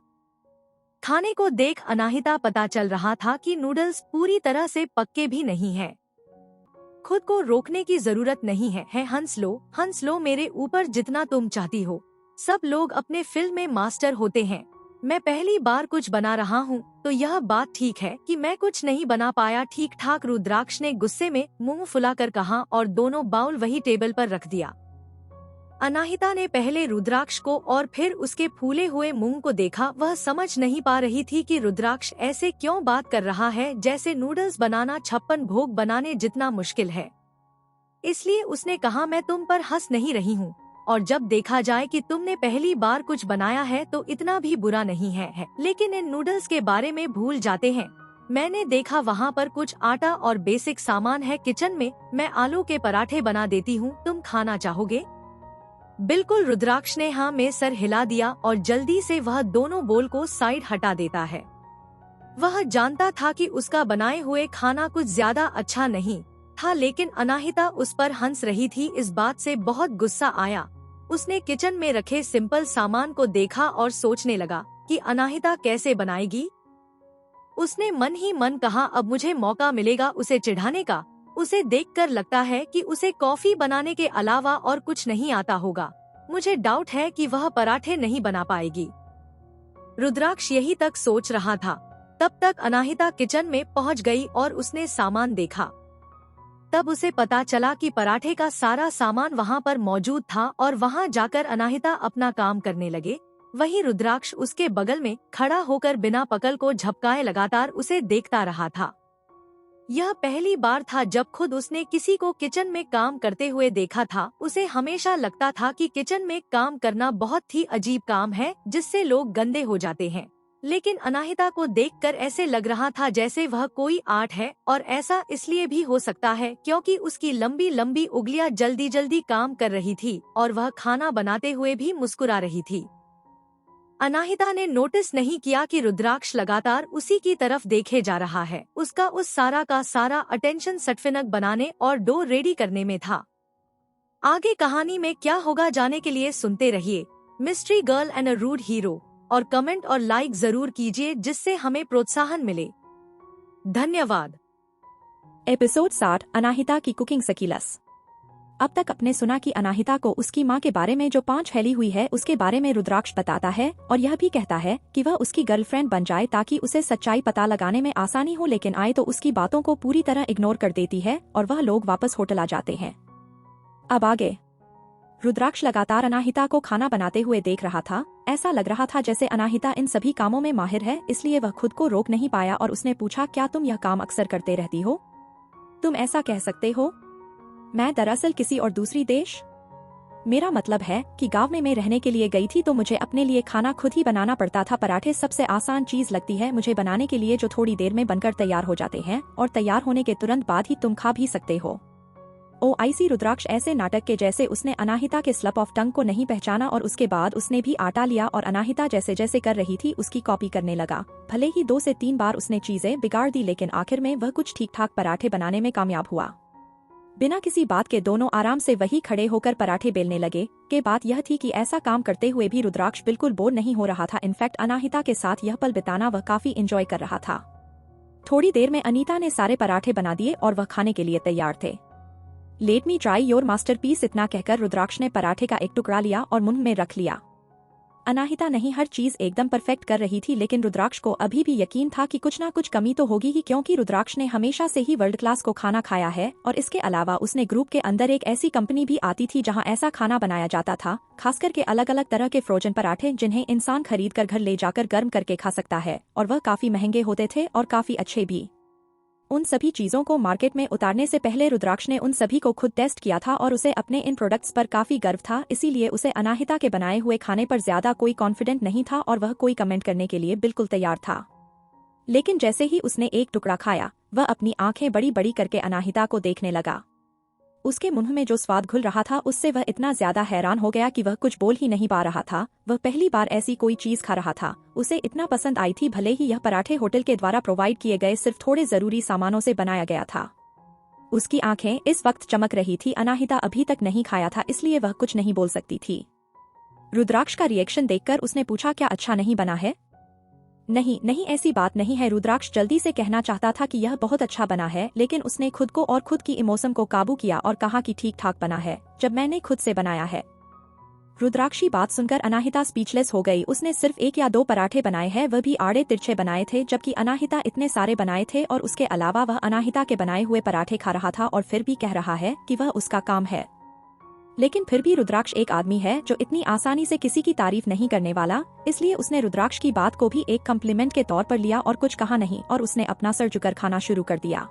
खाने को देख अनाहिता पता चल रहा था कि नूडल्स पूरी तरह से पक्के भी नहीं है। खुद को रोकने की जरूरत नहीं है, हंस लो मेरे ऊपर जितना तुम चाहती हो। सब लोग अपने फिल्म में मास्टर होते हैं। मैं पहली बार कुछ बना रहा हूँ तो यह बात ठीक है कि मैं कुछ नहीं बना पाया ठीक ठाक, रुद्राक्ष ने गुस्से में मुंह फुलाकर कहा और दोनों बाउल वही टेबल पर रख दिया। अनाहिता ने पहले रुद्राक्ष को और फिर उसके फूले हुए मुंह को देखा। वह समझ नहीं पा रही थी कि रुद्राक्ष ऐसे क्यों बात कर रहा है जैसे नूडल्स बनाना 56 भोग बनाने जितना मुश्किल है। इसलिए उसने कहा, मैं तुम पर हंस नहीं रही हूँ, और जब देखा जाए कि तुमने पहली बार कुछ बनाया है तो इतना भी बुरा नहीं है। लेकिन इन नूडल्स के बारे में भूल जाते हैं। मैंने देखा वहाँ पर कुछ आटा और बेसिक सामान है किचन में। मैं आलू के पराठे बना देती हूँ, तुम खाना चाहोगे? बिल्कुल, रुद्राक्ष ने हाँ में सर हिला दिया और जल्दी से वह दोनों बोल को साइड हटा देता है। वह जानता था कि उसका बनाए हुए खाना कुछ ज्यादा अच्छा नहीं था, लेकिन अनाहिता उस पर हंस रही थी। इस बात से बहुत गुस्सा आया। उसने किचन में रखे सिंपल सामान को देखा और सोचने लगा कि अनाहिता कैसे बनाएगी। उसने मन ही मन कहा, अब मुझे मौका मिलेगा उसे चिढ़ाने का। उसे देखकर लगता है कि उसे कॉफी बनाने के अलावा और कुछ नहीं आता होगा। मुझे डाउट है कि वह पराठे नहीं बना पाएगी। रुद्राक्ष यही तक सोच रहा था। तब तक अनाहिता किचन में पहुंच गई और उसने सामान देखा। तब उसे पता चला कि पराठे का सारा सामान वहां पर मौजूद था और वहां जाकर अनाहिता अपना काम करने लगे। वहीं रुद्राक्ष उसके बगल में खड़ा होकर बिना पकल को झपकाए लगातार उसे देखता रहा था। यह पहली बार था जब खुद उसने किसी को किचन में काम करते हुए देखा था। उसे हमेशा लगता था कि किचन में काम करना बहुत ही अजीब काम है जिससे लोग गंदे हो जाते हैं, लेकिन अनाहिता को देखकर ऐसे लग रहा था जैसे वह कोई आर्ट है। और ऐसा इसलिए भी हो सकता है क्योंकि उसकी लंबी लंबी उंगलियां जल्दी जल्दी काम कर रही थी और वह खाना बनाते हुए भी मुस्कुरा रही थी। अनाहिता ने नोटिस नहीं किया कि रुद्राक्ष लगातार उसी की तरफ देखे जा रहा है। उसका उस सारा का सारा अटेंशन सटफिनक बनाने और डो रेडी करने में था। आगे कहानी में क्या होगा जाने के लिए सुनते रहिए mystery girl and a rude hero, और कमेंट और लाइक जरूर कीजिए जिससे हमें प्रोत्साहन मिले। धन्यवाद। एपिसोड 60, अनाहिता की कुकिंग स्किल्स। अब तक आपने सुना कि अनाहिता को उसकी माँ के बारे में जो 5 फैली हुई है उसके बारे में रुद्राक्ष बताता है और यह भी कहता है कि वह उसकी गर्लफ्रेंड बन जाए ताकि उसे सच्चाई पता लगाने में आसानी हो, लेकिन आए तो उसकी बातों को पूरी तरह इग्नोर कर देती है और वह लोग वापस होटल आ जाते हैं। अब आगे रुद्राक्ष लगातार अनाहिता को खाना बनाते हुए देख रहा था। ऐसा लग रहा था जैसे अनाहिता इन सभी कामों में माहिर है, इसलिए वह खुद को रोक नहीं पाया और उसने पूछा, क्या तुम यह काम अक्सर करते रहती हो? तुम ऐसा कह सकते हो? मैं दरअसल किसी और दूसरी देश मेरा मतलब है कि गांव में मैं रहने के लिए गई थी तो मुझे अपने लिए खाना खुद ही बनाना पड़ता था। पराठे सबसे आसान चीज लगती है मुझे बनाने के लिए, जो थोड़ी देर में बनकर तैयार हो जाते हैं और तैयार होने के तुरंत बाद ही तुम खा भी सकते हो। OIC रुद्राक्ष ऐसे नाटक के जैसे उसने अनाहिता के स्लिप ऑफ टंग को नहीं पहचाना और उसके बाद उसने भी आटा लिया और अनाहिता जैसे जैसे कर रही थी उसकी कॉपी करने लगा। भले ही 2 से 3 बार उसने चीजें बिगाड़ दी, लेकिन आखिर में वह कुछ ठीक ठाक पराठे बनाने में कामयाब हुआ। बिना किसी बात के दोनों आराम से वही खड़े होकर पराठे बेलने लगे। के बात यह थी कि ऐसा काम करते हुए भी रुद्राक्ष बिल्कुल बोर नहीं हो रहा था। इनफैक्ट अनाहिता के साथ यह पल बिताना वह काफी एंजॉय कर रहा था। थोड़ी देर में अनीता ने सारे पराठे बना दिए और वह खाने के लिए तैयार थे। Let me try your masterpiece, इतना कहकर रुद्राक्ष ने पराठे का एक टुकड़ा लिया और मुंह में रख लिया। अनाहिता नहीं हर चीज एकदम परफेक्ट कर रही थी, लेकिन रुद्राक्ष को अभी भी यकीन था कि कुछ ना कुछ कमी तो होगी ही, क्योंकि रुद्राक्ष ने हमेशा से ही वर्ल्ड क्लास को खाना खाया है। और इसके अलावा उसने ग्रुप के अंदर एक ऐसी कंपनी भी आती थी जहां ऐसा खाना बनाया जाता था, खासकर के अलग अलग तरह के फ्रोजन पराठे जिन्हें इंसान खरीद कर घर ले जाकर गर्म करके खा सकता है, और वह काफी महंगे होते थे और काफी अच्छे भी। उन सभी चीजों को मार्केट में उतारने से पहले रुद्राक्ष ने उन सभी को खुद टेस्ट किया था और उसे अपने इन प्रोडक्ट्स पर काफी गर्व था। इसीलिए उसे अनाहिता के बनाए हुए खाने पर ज्यादा कोई कॉन्फिडेंट नहीं था और वह कोई कमेंट करने के लिए बिल्कुल तैयार था। लेकिन जैसे ही उसने एक टुकड़ा खाया, वह अपनी आंखें बड़ी बड़ी करके अनाहिता को देखने लगा। उसके मुंह में जो स्वाद घुल रहा था उससे वह इतना ज्यादा हैरान हो गया कि वह कुछ बोल ही नहीं पा रहा था। वह पहली बार ऐसी कोई चीज खा रहा था। उसे इतना पसंद आई थी, भले ही यह पराठे होटल के द्वारा प्रोवाइड किए गए सिर्फ थोड़े जरूरी सामानों से बनाया गया था। उसकी आंखें इस वक्त चमक रही थी। अनाहिता अभी तक नहीं खाया था, इसलिए वह कुछ नहीं बोल सकती थी। रुद्राक्ष का रिएक्शन देखकर उसने पूछा, क्या अच्छा नहीं बना है? नहीं नहीं, ऐसी बात नहीं है। रुद्राक्ष जल्दी से कहना चाहता था कि यह बहुत अच्छा बना है, लेकिन उसने खुद को और खुद की इमोशन को काबू किया और कहा कि ठीक ठाक बना है, जब मैंने खुद से बनाया है। रुद्राक्ष की बात सुनकर अनाहिता स्पीचलेस हो गई। उसने सिर्फ 1 या 2 पराठे बनाए हैं, वह भी आड़े तिरछे बनाए थे, जबकि अनाहिता इतने सारे बनाए थे और उसके अलावा वह अनाहिता के बनाए हुए पराठे खा रहा था और फिर भी कह रहा है कि वह उसका काम है। लेकिन फिर भी रुद्राक्ष एक आदमी है जो इतनी आसानी से किसी की तारीफ नहीं करने वाला, इसलिए उसने रुद्राक्ष की बात को भी एक कॉम्प्लीमेंट के तौर पर लिया और कुछ कहा नहीं, और उसने अपना सर झुकाकर खाना शुरू कर दिया।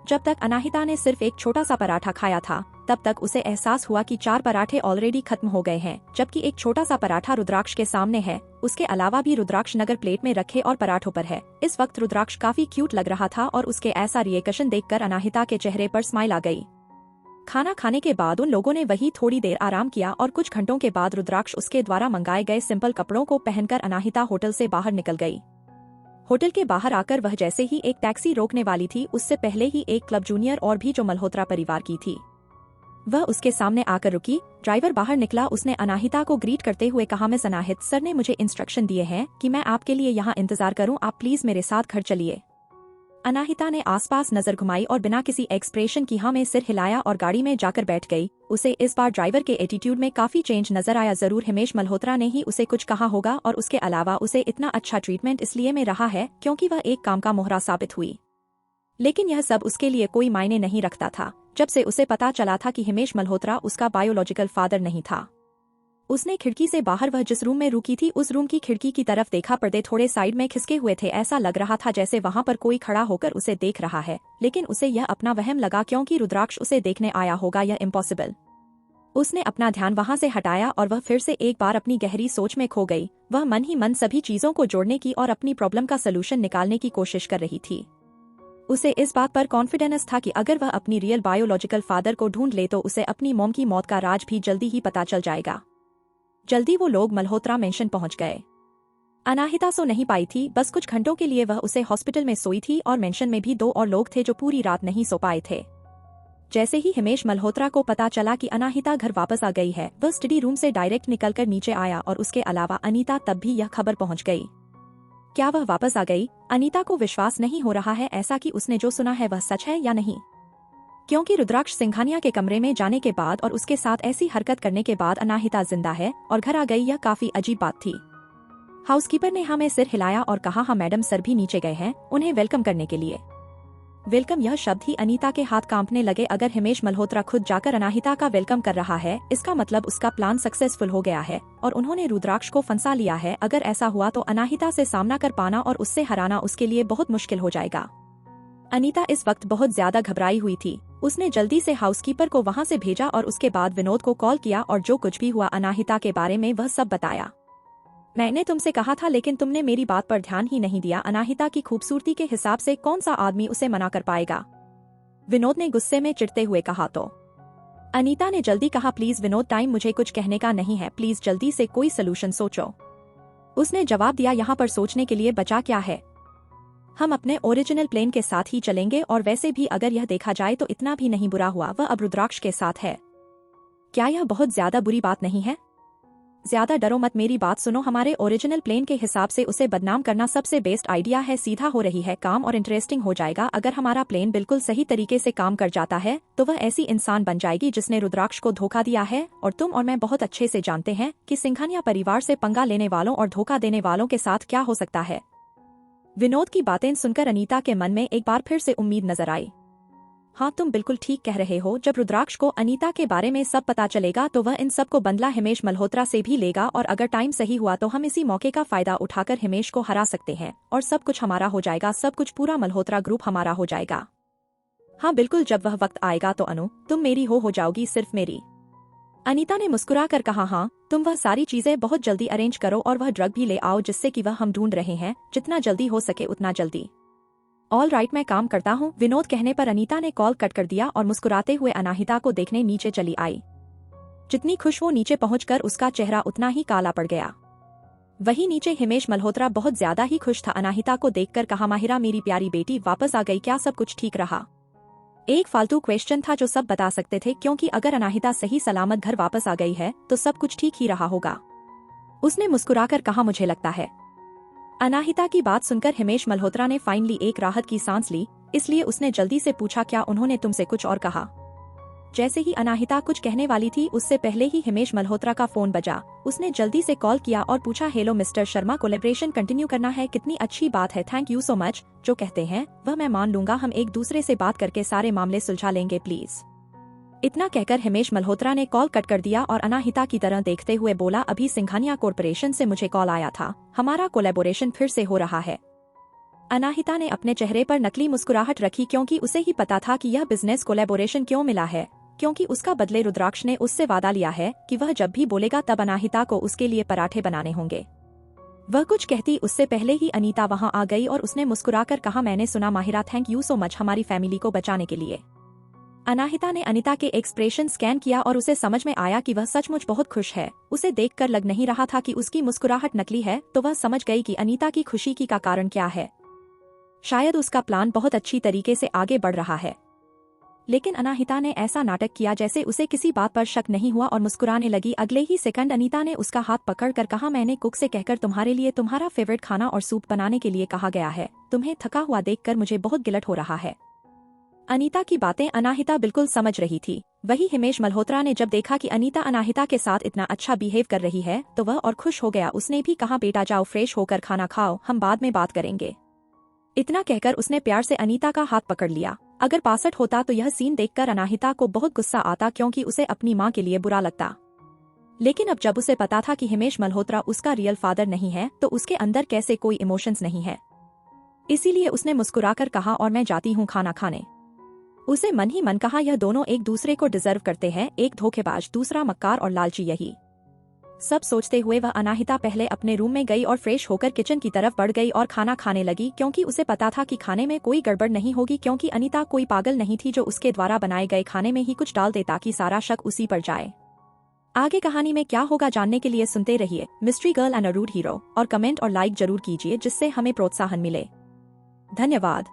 जब तक अनाहिता ने सिर्फ एक छोटा सा पराठा खाया था, तब तक उसे एहसास हुआ कि 4 पराठे ऑलरेडी खत्म हो गए हैं, जबकि एक छोटा सा पराठा रुद्राक्ष के सामने है। उसके अलावा भी रुद्राक्ष नगर प्लेट में रखे और पराठों पर है। इस वक्त रुद्राक्ष काफी क्यूट लग रहा था और उसके ऐसा रिएक्शन देखकर अनाहिता के चेहरे पर स्माइल आ गई। खाना खाने के बाद उन लोगों ने वही थोड़ी देर आराम किया और कुछ घंटों के बाद रुद्राक्ष उसके द्वारा मंगाए गए सिंपल कपड़ों को पहनकर अनाहिता होटल से बाहर निकल गई। होटल के बाहर आकर वह जैसे ही एक टैक्सी रोकने वाली थी, उससे पहले ही एक क्लब जूनियर और भी जो मल्होत्रा परिवार की थी, वह उसके सामने आकर रुकी। ड्राइवर बाहर निकला। उसने अनाहिता को ग्रीट करते हुए कहा, मिस अनाहित, सर ने मुझे इंस्ट्रक्शन दिए हैं कि मैं आपके लिए यहाँ इंतजार करूँ, आप प्लीज मेरे साथ घर चलिए। अनाहिता ने आसपास नजर घुमाई और बिना किसी एक्सप्रेशन की हाँ में सिर हिलाया और गाड़ी में जाकर बैठ गई। उसे इस बार ड्राइवर के एटीट्यूड में काफी चेंज नजर आया। जरूर हिमेश मल्होत्रा ने ही उसे कुछ कहा होगा, और उसके अलावा उसे इतना अच्छा ट्रीटमेंट इसलिए में रहा है क्योंकि वह एक काम का मोहरा साबित हुई। लेकिन यह सब उसके लिए कोई मायने नहीं रखता था। जब से उसे पता चला था कि हिमेश मल्होत्रा उसका बायोलॉजिकल फादर नहीं था, उसने खिड़की से बाहर वह जिस रूम में रुकी थी उस रूम की खिड़की की तरफ देखा। पर्दे थोड़े साइड में खिसके हुए थे, ऐसा लग रहा था जैसे वहां पर कोई खड़ा होकर उसे देख रहा है, लेकिन उसे यह अपना वहम लगा क्योंकि रुद्राक्ष उसे देखने आया होगा, यह इम्पॉसिबल। उसने अपना ध्यान वहां से हटाया और वह फिर से एक बार अपनी गहरी सोच में खो गई। वह मन ही मन सभी चीजों को जोड़ने की और अपनी प्रॉब्लम का सलूशन निकालने की कोशिश कर रही थी। उसे इस बात पर कॉन्फिडेंस था कि अगर वह अपनी रियल बायोलॉजिकल फादर को ढूंढ ले तो उसे अपनी मॉम की मौत का राज भी जल्दी ही पता चल जाएगा। जल्दी वो लोग मल्होत्रा मेंशन पहुंच गए। अनाहिता सो नहीं पाई थी। बस कुछ घंटों के लिए वह उसे हॉस्पिटल में सोई थी और मेंशन में भी 2 और लोग थे जो पूरी रात नहीं सो पाए थे। जैसे ही हिमेश मल्होत्रा को पता चला कि अनाहिता घर वापस आ गई है, वह स्टडी रूम से डायरेक्ट निकलकर नीचे आया और उसके अलावा अनीता तब भी यह खबर पहुंच गई। क्या वह वापस आ गई? अनीता को विश्वास नहीं हो रहा है ऐसा कि उसने जो सुना है वह सच है या नहीं, क्योंकि रुद्राक्ष सिंघानिया के कमरे में जाने के बाद और उसके साथ ऐसी हरकत करने के बाद अनाहिता जिंदा है और घर आ गई, यह काफी अजीब बात थी। हाउसकीपर ने हमें सिर हिलाया और कहा, हाँ मैडम, सर भी नीचे गए हैं उन्हें वेलकम करने के लिए। वेलकम, यह शब्द ही अनीता के हाथ कांपने लगे। अगर हिमेश मल्होत्रा खुद जाकर अनाहिता का वेलकम कर रहा है, इसका मतलब उसका प्लान सक्सेसफुल हो गया है और उन्होंने रुद्राक्ष को फंसा लिया है। अगर ऐसा हुआ तो अनाहिता से सामना कर पाना और उससे हराना उसके लिए बहुत मुश्किल हो जाएगा। अनीता इस वक्त बहुत ज्यादा घबराई हुई थी। उसने जल्दी से हाउसकीपर को वहां से भेजा और उसके बाद विनोद को कॉल किया और जो कुछ भी हुआ अनाहिता के बारे में वह सब बताया। मैंने तुमसे कहा था लेकिन तुमने मेरी बात पर ध्यान ही नहीं दिया। अनाहिता की खूबसूरती के हिसाब से कौन सा आदमी उसे मना कर पाएगा? विनोद ने गुस्से में चिढ़ते हुए कहा। तो अनीता ने जल्दी कहा, प्लीज विनोद, टाइम मुझे कुछ कहने का नहीं है, प्लीज जल्दी से कोई सलूशन सोचो। उसने जवाब दिया, यहाँ पर सोचने के लिए बचा क्या है, हम अपने ओरिजिनल प्लान के साथ ही चलेंगे और वैसे भी अगर यह देखा जाए तो इतना भी नहीं बुरा हुआ, वह अब रुद्राक्ष के साथ है। क्या यह बहुत ज्यादा बुरी बात नहीं है? ज्यादा डरो मत, मेरी बात सुनो। हमारे ओरिजिनल प्लान के हिसाब से उसे बदनाम करना सबसे बेस्ट आइडिया है। सीधा हो रही है काम और इंटरेस्टिंग हो जाएगा। अगर हमारा प्लान बिल्कुल सही तरीके से काम कर जाता है तो वह ऐसी इंसान बन जाएगी जिसने रुद्राक्ष को धोखा दिया है। और तुम और मैं बहुत अच्छे से जानते हैं कि सिंघानिया परिवार से पंगा लेने वालों और धोखा देने वालों के साथ क्या हो सकता है। विनोद की बातें सुनकर अनीता के मन में एक बार फिर से उम्मीद नजर आई। हाँ, तुम बिल्कुल ठीक कह रहे हो। जब रुद्राक्ष को अनीता के बारे में सब पता चलेगा तो वह इन सब को बदला हिमेश मल्होत्रा से भी लेगा और अगर टाइम सही हुआ तो हम इसी मौके का फायदा उठाकर हिमेश को हरा सकते हैं और सब कुछ हमारा हो जाएगा। सब कुछ, पूरा मल्होत्रा ग्रुप हमारा हो जाएगा। हाँ बिल्कुल, जब वह वक्त आएगा तो अनु, तुम मेरी हो जाओगी, सिर्फ मेरी। अनीता ने मुस्कुरा कर कहा, हाँ तुम वह सारी चीजें बहुत जल्दी अरेंज करो और वह ड्रग भी ले आओ जिससे कि वह हम ढूंढ रहे हैं, जितना जल्दी हो सके उतना जल्दी। ऑल राइट, मैं काम करता हूँ। विनोद कहने पर अनीता ने कॉल कट कर दिया और मुस्कुराते हुए अनाहिता को देखने नीचे चली आई। जितनी खुश वो नीचे पहुंचकर उसका चेहरा उतना ही काला पड़ गया। वहीं नीचे हिमेश मल्होत्रा बहुत ज्यादा ही खुश था। अनाहिता को देखकर कहा, माहिरा मेरी प्यारी बेटी वापस आ गई, क्या सब कुछ ठीक रहा? एक फालतू क्वेश्चन था जो सब बता सकते थे, क्योंकि अगर अनाहिता सही सलामत घर वापस आ गई है तो सब कुछ ठीक ही रहा होगा। उसने मुस्कुराकर कहा, मुझे लगता है। अनाहिता की बात सुनकर हिमेश मल्होत्रा ने फाइनली एक राहत की सांस ली, इसलिए उसने जल्दी से पूछा, क्या उन्होंने तुमसे कुछ और कहा? जैसे ही अनाहिता कुछ कहने वाली थी उससे पहले ही हिमेश मल्होत्रा का फोन बजा। उसने जल्दी से कॉल किया और पूछा, hello mister Sharma, collaboration continue करना है? कितनी अच्छी बात है, थैंक यू सो मच। जो कहते हैं वह मैं मान लूंगा, हम एक दूसरे से बात करके सारे मामले सुलझा लेंगे प्लीज। इतना कहकर हिमेश मल्होत्रा ने कॉल कट कर दिया और अनाहिता की तरह देखते हुए बोला, अभी सिंघानिया कॉर्पोरेशन से मुझे कॉल आया था, हमारा कोलैबोरेशन फिर से हो रहा है। अनाहिता ने अपने चेहरे पर नकली मुस्कुराहट रखी, क्योंकि उसे ही पता था कि यह बिजनेस कोलैबोरेशन क्यों मिला है, क्योंकि उसका बदले रुद्राक्ष ने उससे वादा लिया है कि वह जब भी बोलेगा तब अनाहिता को उसके लिए पराठे बनाने होंगे। वह कुछ कहती उससे पहले ही अनीता वहां आ गई और उसने मुस्कुराकर कहा, मैंने सुना Mahira, thank you so much हमारी फैमिली को बचाने के लिए। अनाहिता ने अनीता के एक्सप्रेशन स्कैन किया और उसे समझ में आया कि वह सचमुच बहुत खुश है। उसे देखकर लग नहीं रहा था कि उसकी मुस्कुराहट नकली है, तो वह समझ गई कि अनीता की खुशी का कारण क्या है। शायद उसका प्लान बहुत अच्छी तरीके से आगे बढ़ रहा है। लेकिन अनाहिता ने ऐसा नाटक किया जैसे उसे किसी बात पर शक नहीं हुआ और मुस्कुराने लगी। अगले ही सेकंड अनीता ने उसका हाथ पकड़कर कहा, मैंने कुक से कहकर तुम्हारे लिए तुम्हारा फेवरेट खाना और सूप बनाने के लिए कहा गया है। तुम्हें थका हुआ देखकर मुझे बहुत गिल्ट हो रहा है। अनीता की बातें अनाहिता बिल्कुल समझ रही थी। वही हिमेश मल्होत्रा ने जब देखा कि अनीता अनाहिता के साथ इतना अच्छा बिहेव कर रही है तो वह और खुश हो गया। उसने भी कहा, बेटा जाओ फ्रेश होकर खाना खाओ, हम बाद में बात करेंगे। इतना कहकर उसने प्यार से अनीता का हाथ पकड़ लिया। अगर 65 होता तो यह सीन देखकर अनाहिता को बहुत गुस्सा आता, क्योंकि उसे अपनी माँ के लिए बुरा लगता। लेकिन अब जब उसे पता था कि हिमेश मल्होत्रा उसका रियल फादर नहीं है तो उसके अंदर कैसे कोई इमोशंस नहीं है। इसीलिए उसने मुस्कुराकर कहा, और मैं जाती हूँ खाना खाने। उसे मन ही मन कहा, यह दोनों एक दूसरे को डिजर्व करते हैं, एक धोखेबाज दूसरा मक्कार और लालची। यही सब सोचते हुए वह अनाहिता पहले अपने रूम में गई और फ्रेश होकर किचन की तरफ बढ़ गई और खाना खाने लगी, क्योंकि उसे पता था कि खाने में कोई गड़बड़ नहीं होगी, क्योंकि अनीता कोई पागल नहीं थी जो उसके द्वारा बनाए गए खाने में ही कुछ डाल दे ताकि सारा शक उसी पर जाए। आगे कहानी में क्या होगा जानने के लिए सुनते रहिए mystery girl and a rude hero, और कमेंट और लाइक जरूर कीजिए जिससे हमें प्रोत्साहन मिले। धन्यवाद।